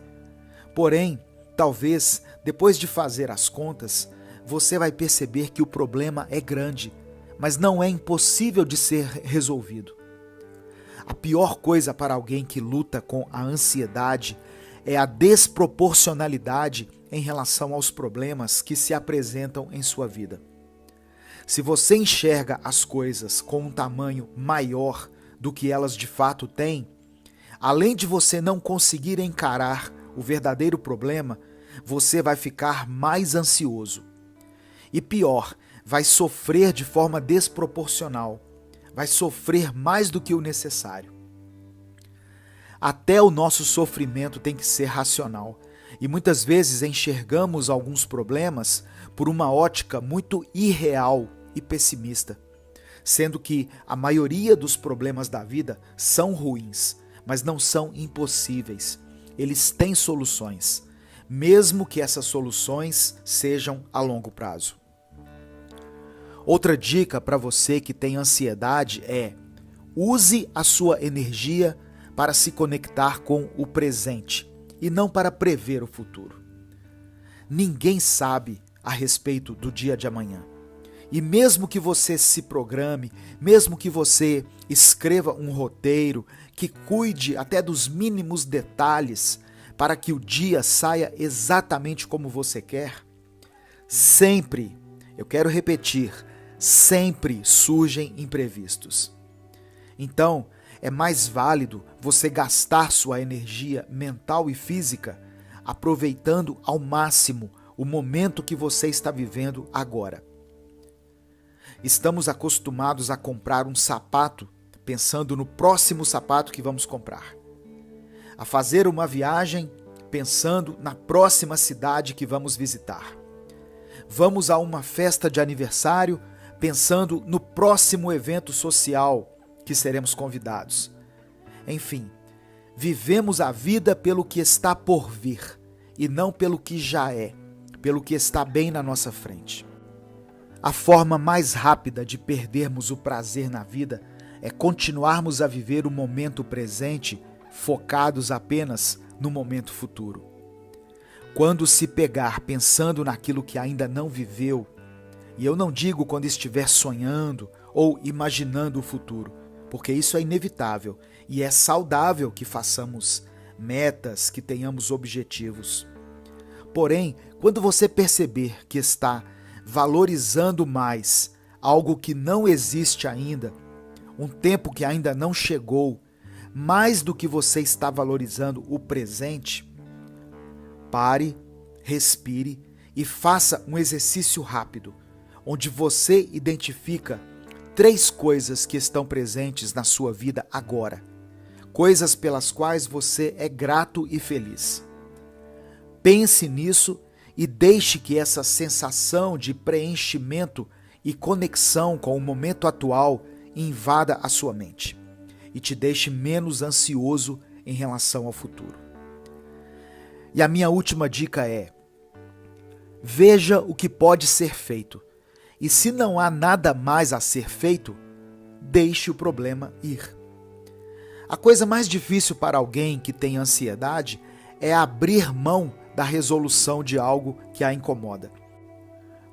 Porém, talvez, depois de fazer as contas, você vai perceber que o problema é grande, mas não é impossível de ser resolvido. A pior coisa para alguém que luta com a ansiedade é a desproporcionalidade em relação aos problemas que se apresentam em sua vida. Se você enxerga as coisas com um tamanho maior do que elas de fato têm, além de você não conseguir encarar o verdadeiro problema, você vai ficar mais ansioso. E pior, vai sofrer de forma desproporcional, vai sofrer mais do que o necessário. Até o nosso sofrimento tem que ser racional, e muitas vezes enxergamos alguns problemas por uma ótica muito irreal e pessimista, sendo que a maioria dos problemas da vida são ruins, mas não são impossíveis. Eles têm soluções, mesmo que essas soluções sejam a longo prazo. Outra dica para você que tem ansiedade é: use a sua energia para se conectar com o presente e não para prever o futuro. Ninguém sabe a respeito do dia de amanhã. E mesmo que você se programe, mesmo que você escreva um roteiro que cuide até dos mínimos detalhes para que o dia saia exatamente como você quer, sempre, eu quero repetir, sempre surgem imprevistos. Então, é mais válido você gastar sua energia mental e física aproveitando ao máximo o momento que você está vivendo agora. Estamos acostumados a comprar um sapato pensando no próximo sapato que vamos comprar, a fazer uma viagem pensando na próxima cidade que vamos visitar. Vamos a uma festa de aniversário pensando no próximo evento social que seremos convidados. Enfim, vivemos a vida pelo que está por vir e não pelo que já é, pelo que está bem na nossa frente. A forma mais rápida de perdermos o prazer na vida é continuarmos a viver o momento presente, focados apenas no momento futuro. Quando se pegar pensando naquilo que ainda não viveu, e eu não digo quando estiver sonhando ou imaginando o futuro, porque isso é inevitável e é saudável que façamos metas, que tenhamos objetivos. Porém, quando você perceber que está valorizando mais algo que não existe ainda, um tempo que ainda não chegou, mais do que você está valorizando o presente, pare, respire e faça um exercício rápido, onde você identifica 3 coisas que estão presentes na sua vida agora, coisas pelas quais você é grato e feliz. Pense nisso e deixe que essa sensação de preenchimento e conexão com o momento atual invada a sua mente e te deixe menos ansioso em relação ao futuro. E a minha última dica é: veja o que pode ser feito, e se não há nada mais a ser feito, deixe o problema ir. A coisa mais difícil para alguém que tem ansiedade é abrir mão da resolução de algo que a incomoda.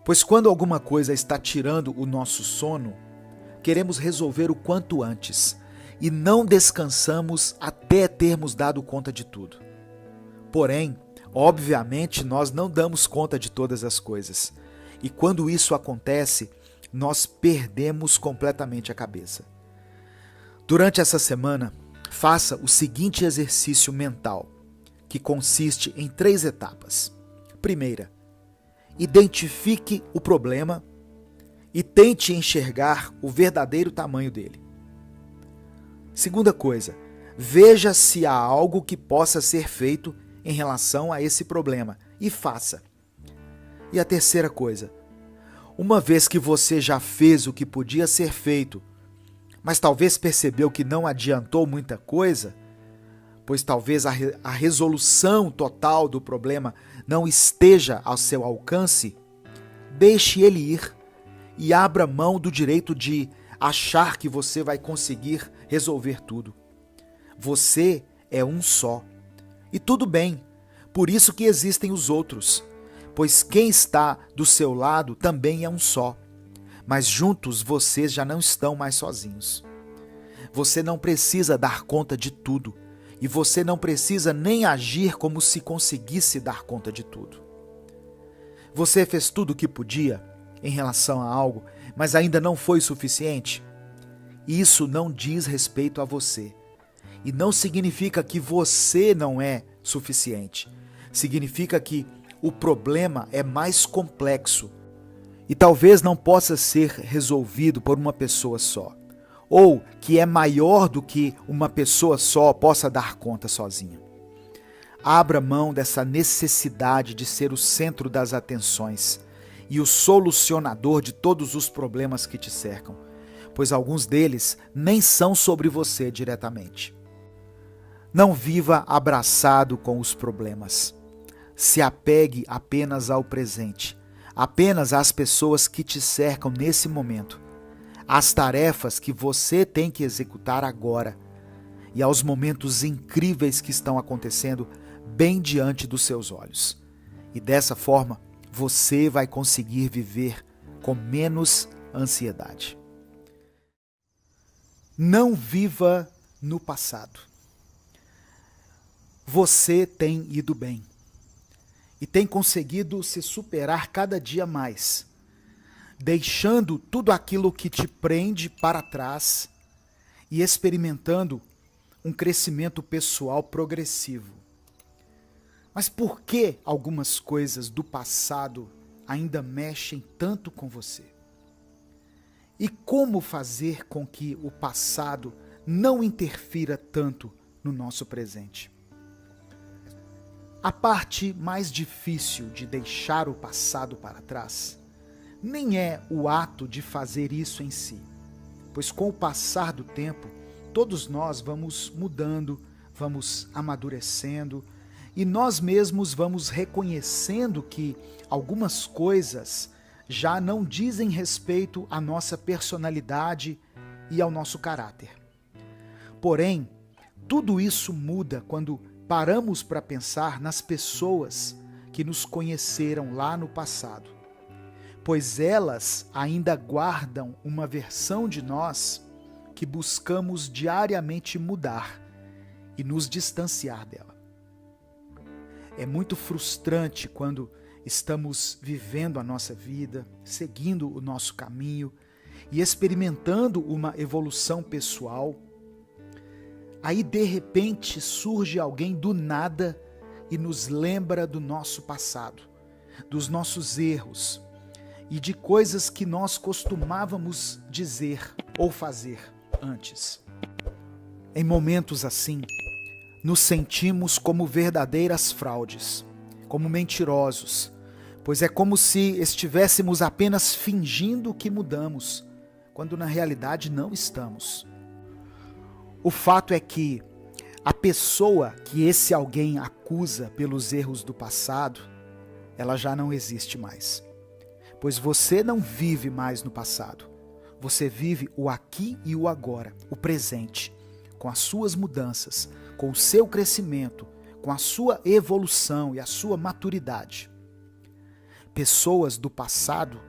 Pois quando alguma coisa está tirando o nosso sono, queremos resolver o quanto antes e não descansamos até termos dado conta de tudo. Porém, obviamente, nós não damos conta de todas as coisas. E quando isso acontece, nós perdemos completamente a cabeça. Durante essa semana, faça o seguinte exercício mental, que consiste em 3 etapas. Primeira, identifique o problema e tente enxergar o verdadeiro tamanho dele. Segunda coisa, veja se há algo que possa ser feito em relação a esse problema e faça. E a terceira coisa, uma vez que você já fez o que podia ser feito, mas talvez percebeu que não adiantou muita coisa, pois talvez a resolução total do problema não esteja ao seu alcance, deixe ele ir e abra mão do direito de achar que você vai conseguir resolver tudo. Você é um só. E tudo bem, por isso que existem os outros, pois quem está do seu lado também é um só. Mas juntos vocês já não estão mais sozinhos. Você não precisa dar conta de tudo, e você não precisa nem agir como se conseguisse dar conta de tudo. Você fez tudo o que podia em relação a algo, mas ainda não foi suficiente? Isso não diz respeito a você. E não significa que você não é suficiente. Significa que o problema é mais complexo e talvez não possa ser resolvido por uma pessoa só. Ou que é maior do que uma pessoa só possa dar conta sozinha. Abra mão dessa necessidade de ser o centro das atenções e o solucionador de todos os problemas que te cercam, pois alguns deles nem são sobre você diretamente. Não viva abraçado com os problemas. Se apegue apenas ao presente, apenas às pessoas que te cercam nesse momento, às tarefas que você tem que executar agora e aos momentos incríveis que estão acontecendo bem diante dos seus olhos. E dessa forma, você vai conseguir viver com menos ansiedade. Não viva no passado. Você tem ido bem e tem conseguido se superar cada dia mais, deixando tudo aquilo que te prende para trás e experimentando um crescimento pessoal progressivo. Mas por que algumas coisas do passado ainda mexem tanto com você? E como fazer com que o passado não interfira tanto no nosso presente? A parte mais difícil de deixar o passado para trás nem é o ato de fazer isso em si, pois com o passar do tempo, todos nós vamos mudando, vamos amadurecendo e nós mesmos vamos reconhecendo que algumas coisas já não dizem respeito à nossa personalidade e ao nosso caráter. Porém, tudo isso muda quando paramos para pensar nas pessoas que nos conheceram lá no passado, pois elas ainda guardam uma versão de nós que buscamos diariamente mudar e nos distanciar dela. É muito frustrante quando estamos vivendo a nossa vida, seguindo o nosso caminho e experimentando uma evolução pessoal. Aí, de repente, surge alguém do nada e nos lembra do nosso passado, dos nossos erros e de coisas que nós costumávamos dizer ou fazer antes. Em momentos assim, nos sentimos como verdadeiras fraudes, como mentirosos, pois é como se estivéssemos apenas fingindo que mudamos, quando na realidade não estamos. O fato é que a pessoa que esse alguém acusa pelos erros do passado, ela já não existe mais. Pois você não vive mais no passado. Você vive o aqui e o agora, o presente, com as suas mudanças, com o seu crescimento, com a sua evolução e a sua maturidade. Pessoas do passado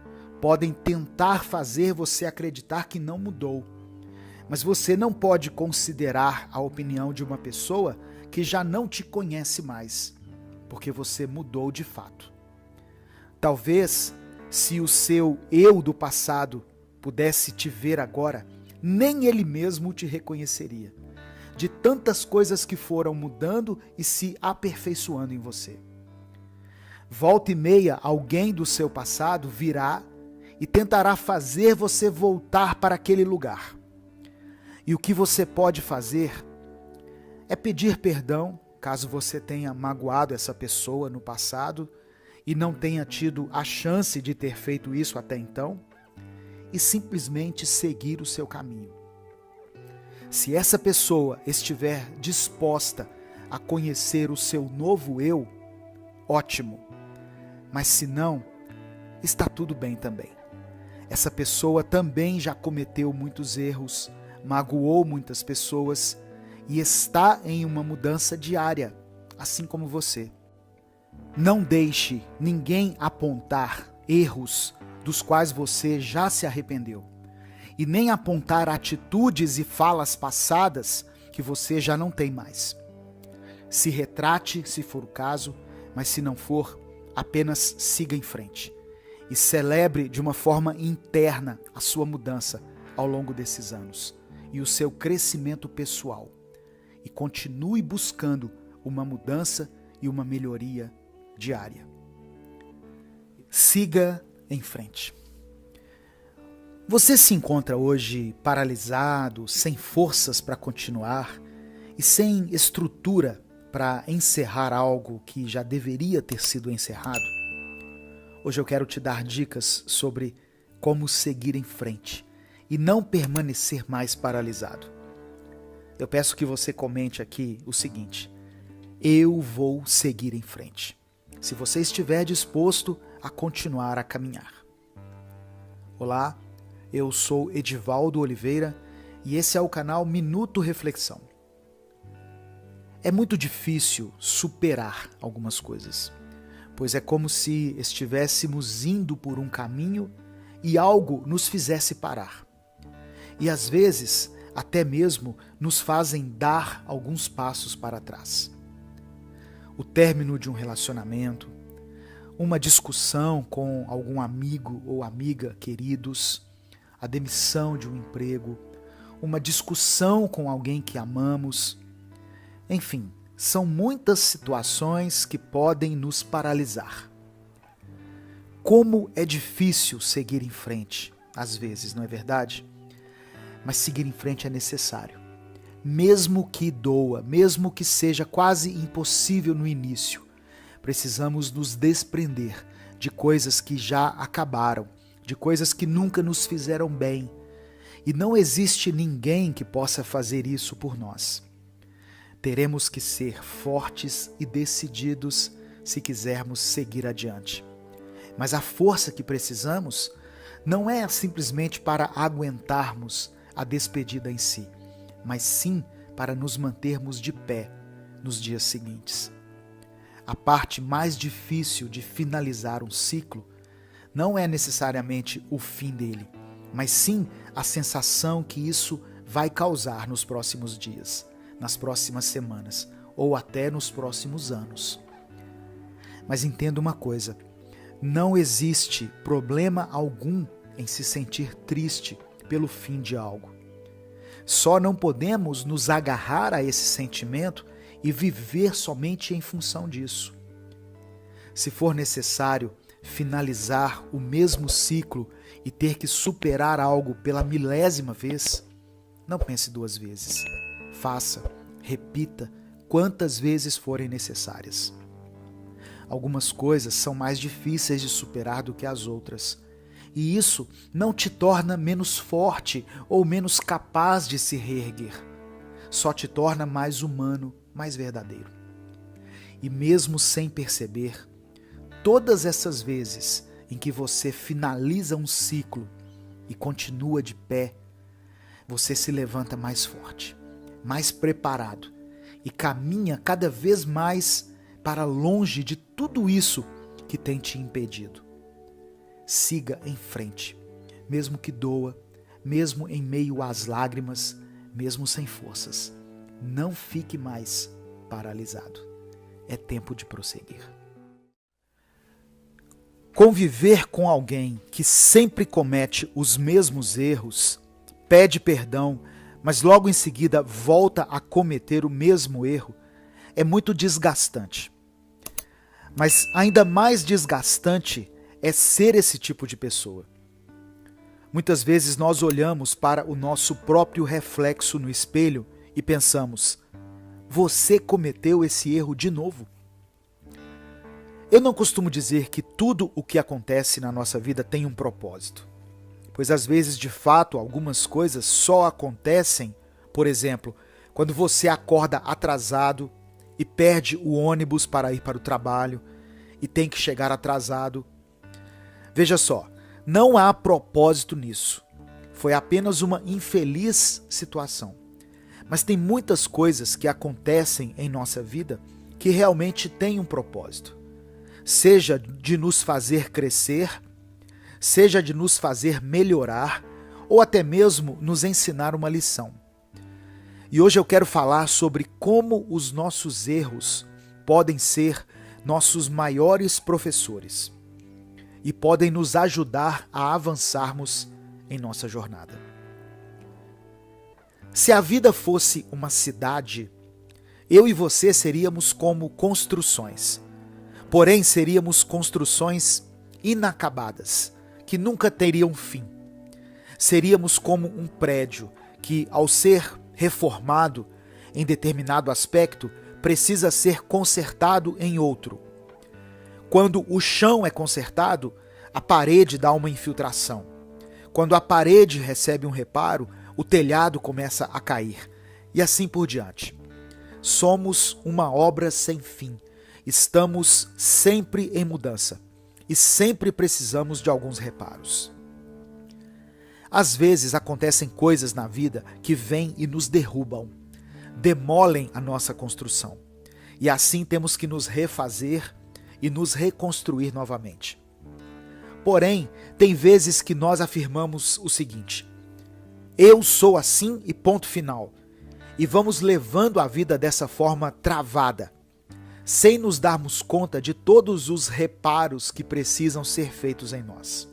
podem tentar fazer você acreditar que não mudou, mas você não pode considerar a opinião de uma pessoa que já não te conhece mais, porque você mudou de fato. Talvez, se o seu eu do passado pudesse te ver agora, nem ele mesmo te reconheceria, de tantas coisas que foram mudando e se aperfeiçoando em você. Volta e meia, alguém do seu passado virá e tentará fazer você voltar para aquele lugar. E o que você pode fazer é pedir perdão, caso você tenha magoado essa pessoa no passado, e não tenha tido a chance de ter feito isso até então, e simplesmente seguir o seu caminho. Se essa pessoa estiver disposta a conhecer o seu novo eu, ótimo. Mas se não, está tudo bem também. Essa pessoa também já cometeu muitos erros, magoou muitas pessoas e está em uma mudança diária, assim como você. Não deixe ninguém apontar erros dos quais você já se arrependeu, e nem apontar atitudes e falas passadas que você já não tem mais. Se retrate, se for o caso, mas se não for, apenas siga em frente e celebre de uma forma interna a sua mudança ao longo desses anos e o seu crescimento pessoal, e continue buscando uma mudança e uma melhoria diária. Siga em frente. Você se encontra hoje paralisado, sem forças para continuar e sem estrutura para encerrar algo que já deveria ter sido encerrado? Hoje eu quero te dar dicas sobre como seguir em frente e não permanecer mais paralisado. Eu peço que você comente aqui o seguinte: eu vou seguir em frente. Se você estiver disposto a continuar a caminhar. Olá, eu sou Edivaldo Oliveira e esse é o canal Minuto Reflexão. É muito difícil superar algumas coisas, pois é como se estivéssemos indo por um caminho e algo nos fizesse parar. E às vezes, até mesmo nos fazem dar alguns passos para trás. O término de um relacionamento, uma discussão com algum amigo ou amiga queridos, a demissão de um emprego, uma discussão com alguém que amamos. Enfim, são muitas situações que podem nos paralisar. Como é difícil seguir em frente, às vezes, não é verdade? Mas seguir em frente é necessário. Mesmo que doa, mesmo que seja quase impossível no início, precisamos nos desprender de coisas que já acabaram, de coisas que nunca nos fizeram bem. E não existe ninguém que possa fazer isso por nós. Teremos que ser fortes e decididos se quisermos seguir adiante. Mas a força que precisamos não é simplesmente para aguentarmos a despedida em si, mas sim para nos mantermos de pé nos dias seguintes. A parte mais difícil de finalizar um ciclo não é necessariamente o fim dele, mas sim a sensação que isso vai causar nos próximos dias, nas próximas semanas ou até nos próximos anos. Mas entenda uma coisa: não existe problema algum em se sentir triste pelo fim de algo. Só não podemos nos agarrar a esse sentimento e viver somente em função disso. Se for necessário finalizar o mesmo ciclo e ter que superar algo pela milésima vez, não pense duas vezes. Faça, repita quantas vezes forem necessárias. Algumas coisas são mais difíceis de superar do que as outras, e isso não te torna menos forte ou menos capaz de se reerguer. Só te torna mais humano, mais verdadeiro. E mesmo sem perceber, todas essas vezes em que você finaliza um ciclo e continua de pé, você se levanta mais forte, mais preparado e caminha cada vez mais para longe de tudo isso que tem te impedido. Siga em frente, mesmo que doa, mesmo em meio às lágrimas, mesmo sem forças. Não fique mais paralisado. É tempo de prosseguir. Conviver com alguém que sempre comete os mesmos erros, pede perdão, mas logo em seguida volta a cometer o mesmo erro, é muito desgastante. Mas ainda mais desgastante é ser esse tipo de pessoa. Muitas vezes nós olhamos para o nosso próprio reflexo no espelho e pensamos: você cometeu esse erro de novo? Eu não costumo dizer que tudo o que acontece na nossa vida tem um propósito, pois às vezes, de fato, algumas coisas só acontecem, por exemplo, quando você acorda atrasado e perde o ônibus para ir para o trabalho e tem que chegar atrasado. Veja só, não há propósito nisso. Foi apenas uma infeliz situação. Mas tem muitas coisas que acontecem em nossa vida que realmente têm um propósito. Seja de nos fazer crescer, seja de nos fazer melhorar, ou até mesmo nos ensinar uma lição. E hoje eu quero falar sobre como os nossos erros podem ser nossos maiores professores e podem nos ajudar a avançarmos em nossa jornada. Se a vida fosse uma cidade, eu e você seríamos como construções. Porém, seríamos construções inacabadas, que nunca teriam fim. Seríamos como um prédio que, ao ser reformado em determinado aspecto, precisa ser consertado em outro. Quando o chão é consertado, a parede dá uma infiltração. Quando a parede recebe um reparo, o telhado começa a cair. E assim por diante. Somos uma obra sem fim. Estamos sempre em mudança. E sempre precisamos de alguns reparos. Às vezes acontecem coisas na vida que vêm e nos derrubam, demolem a nossa construção. E assim temos que nos refazer e nos reconstruir novamente. Porém, tem vezes que nós afirmamos o seguinte: eu sou assim e ponto final. E vamos levando a vida dessa forma travada, sem nos darmos conta de todos os reparos que precisam ser feitos em nós.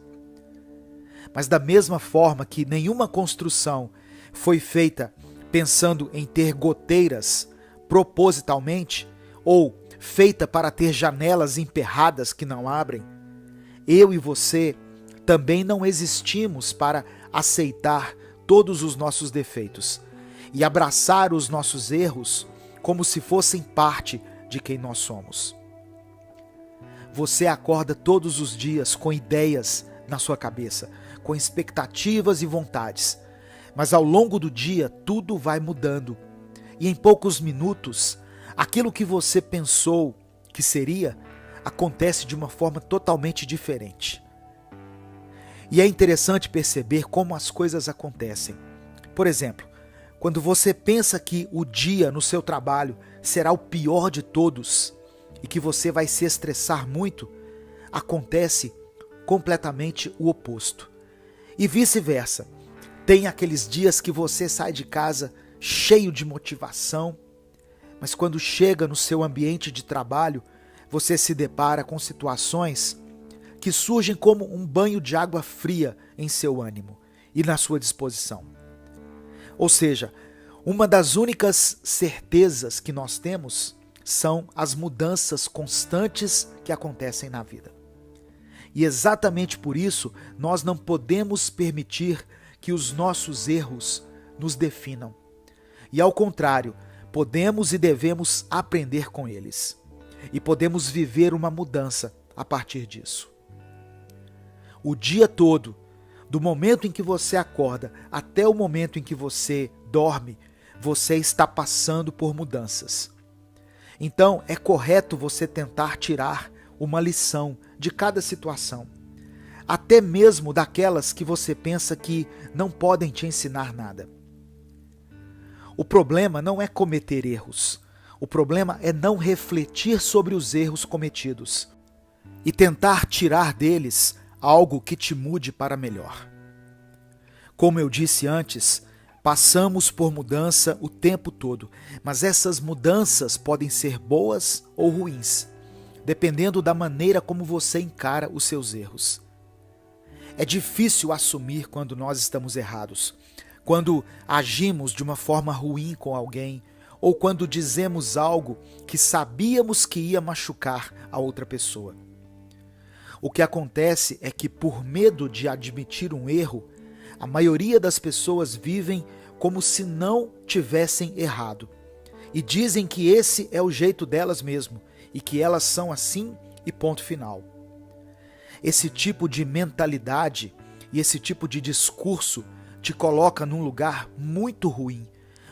Mas da mesma forma que nenhuma construção foi feita pensando em ter goteiras propositalmente, ou feita para ter janelas emperradas que não abrem, eu e você também não existimos para aceitar todos os nossos defeitos e abraçar os nossos erros como se fossem parte de quem nós somos. Você acorda todos os dias com ideias na sua cabeça, com expectativas e vontades, mas ao longo do dia tudo vai mudando e em poucos minutos aquilo que você pensou que seria acontece de uma forma totalmente diferente. E é interessante perceber como as coisas acontecem. Por exemplo, quando você pensa que o dia no seu trabalho será o pior de todos e que você vai se estressar muito, acontece completamente o oposto. E vice-versa. Tem aqueles dias que você sai de casa cheio de motivação, mas quando chega no seu ambiente de trabalho, você se depara com situações que surgem como um banho de água fria em seu ânimo e na sua disposição. Ou seja, uma das únicas certezas que nós temos são as mudanças constantes que acontecem na vida. E exatamente por isso, nós não podemos permitir que os nossos erros nos definam. E ao contrário, podemos e devemos aprender com eles. E podemos viver uma mudança a partir disso. O dia todo, do momento em que você acorda até o momento em que você dorme, você está passando por mudanças. Então, é correto você tentar tirar uma lição de cada situação, até mesmo daquelas que você pensa que não podem te ensinar nada. O problema não é cometer erros. O problema é não refletir sobre os erros cometidos e tentar tirar deles algo que te mude para melhor. Como eu disse antes, passamos por mudança o tempo todo, mas essas mudanças podem ser boas ou ruins, dependendo da maneira como você encara os seus erros. É difícil assumir quando nós estamos errados, quando agimos de uma forma ruim com alguém, ou quando dizemos algo que sabíamos que ia machucar a outra pessoa. O que acontece é que, por medo de admitir um erro, a maioria das pessoas vivem como se não tivessem errado. E dizem que esse é o jeito delas mesmo, e que elas são assim e ponto final. Esse tipo de mentalidade e esse tipo de discurso te coloca num lugar muito ruim,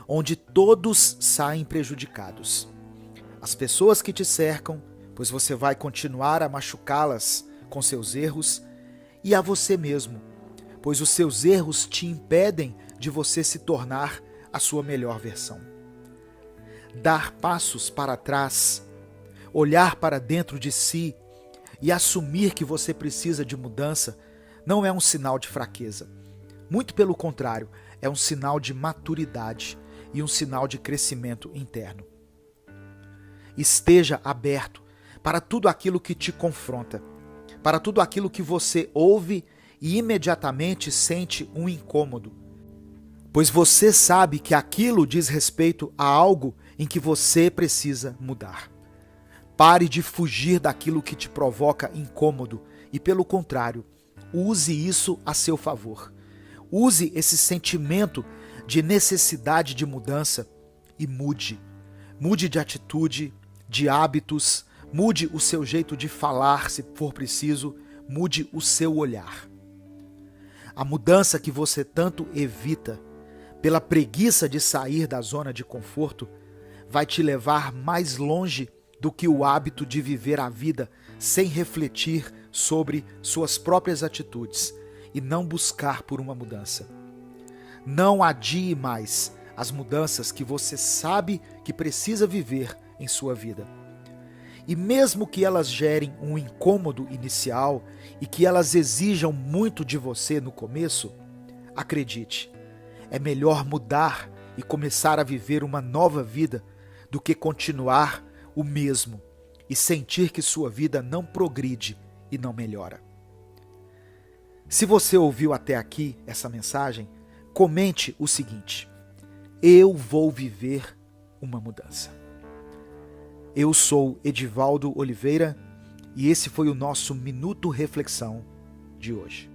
onde todos saem prejudicados. As pessoas que te cercam, pois você vai continuar a machucá-las com seus erros, e a você mesmo, pois os seus erros te impedem de você se tornar a sua melhor versão. Dar passos para trás, olhar para dentro de si e assumir que você precisa de mudança não é um sinal de fraqueza. Muito pelo contrário, é um sinal de maturidade e um sinal de crescimento interno. Esteja aberto para tudo aquilo que te confronta, para tudo aquilo que você ouve e imediatamente sente um incômodo, pois você sabe que aquilo diz respeito a algo em que você precisa mudar. Pare de fugir daquilo que te provoca incômodo e, pelo contrário, use isso a seu favor. Use esse sentimento de necessidade de mudança e mude. Mude de atitude, de hábitos, mude o seu jeito de falar, se for preciso, mude o seu olhar. A mudança que você tanto evita, pela preguiça de sair da zona de conforto, vai te levar mais longe do que o hábito de viver a vida sem refletir sobre suas próprias atitudes e não buscar por uma mudança. Não adie mais as mudanças que você sabe que precisa viver em sua vida. E mesmo que elas gerem um incômodo inicial e que elas exijam muito de você no começo, acredite, é melhor mudar e começar a viver uma nova vida do que continuar o mesmo e sentir que sua vida não progride e não melhora. Se você ouviu até aqui essa mensagem, comente o seguinte: eu vou viver uma mudança. Eu sou Edivaldo Oliveira e esse foi o nosso Minuto Reflexão de hoje.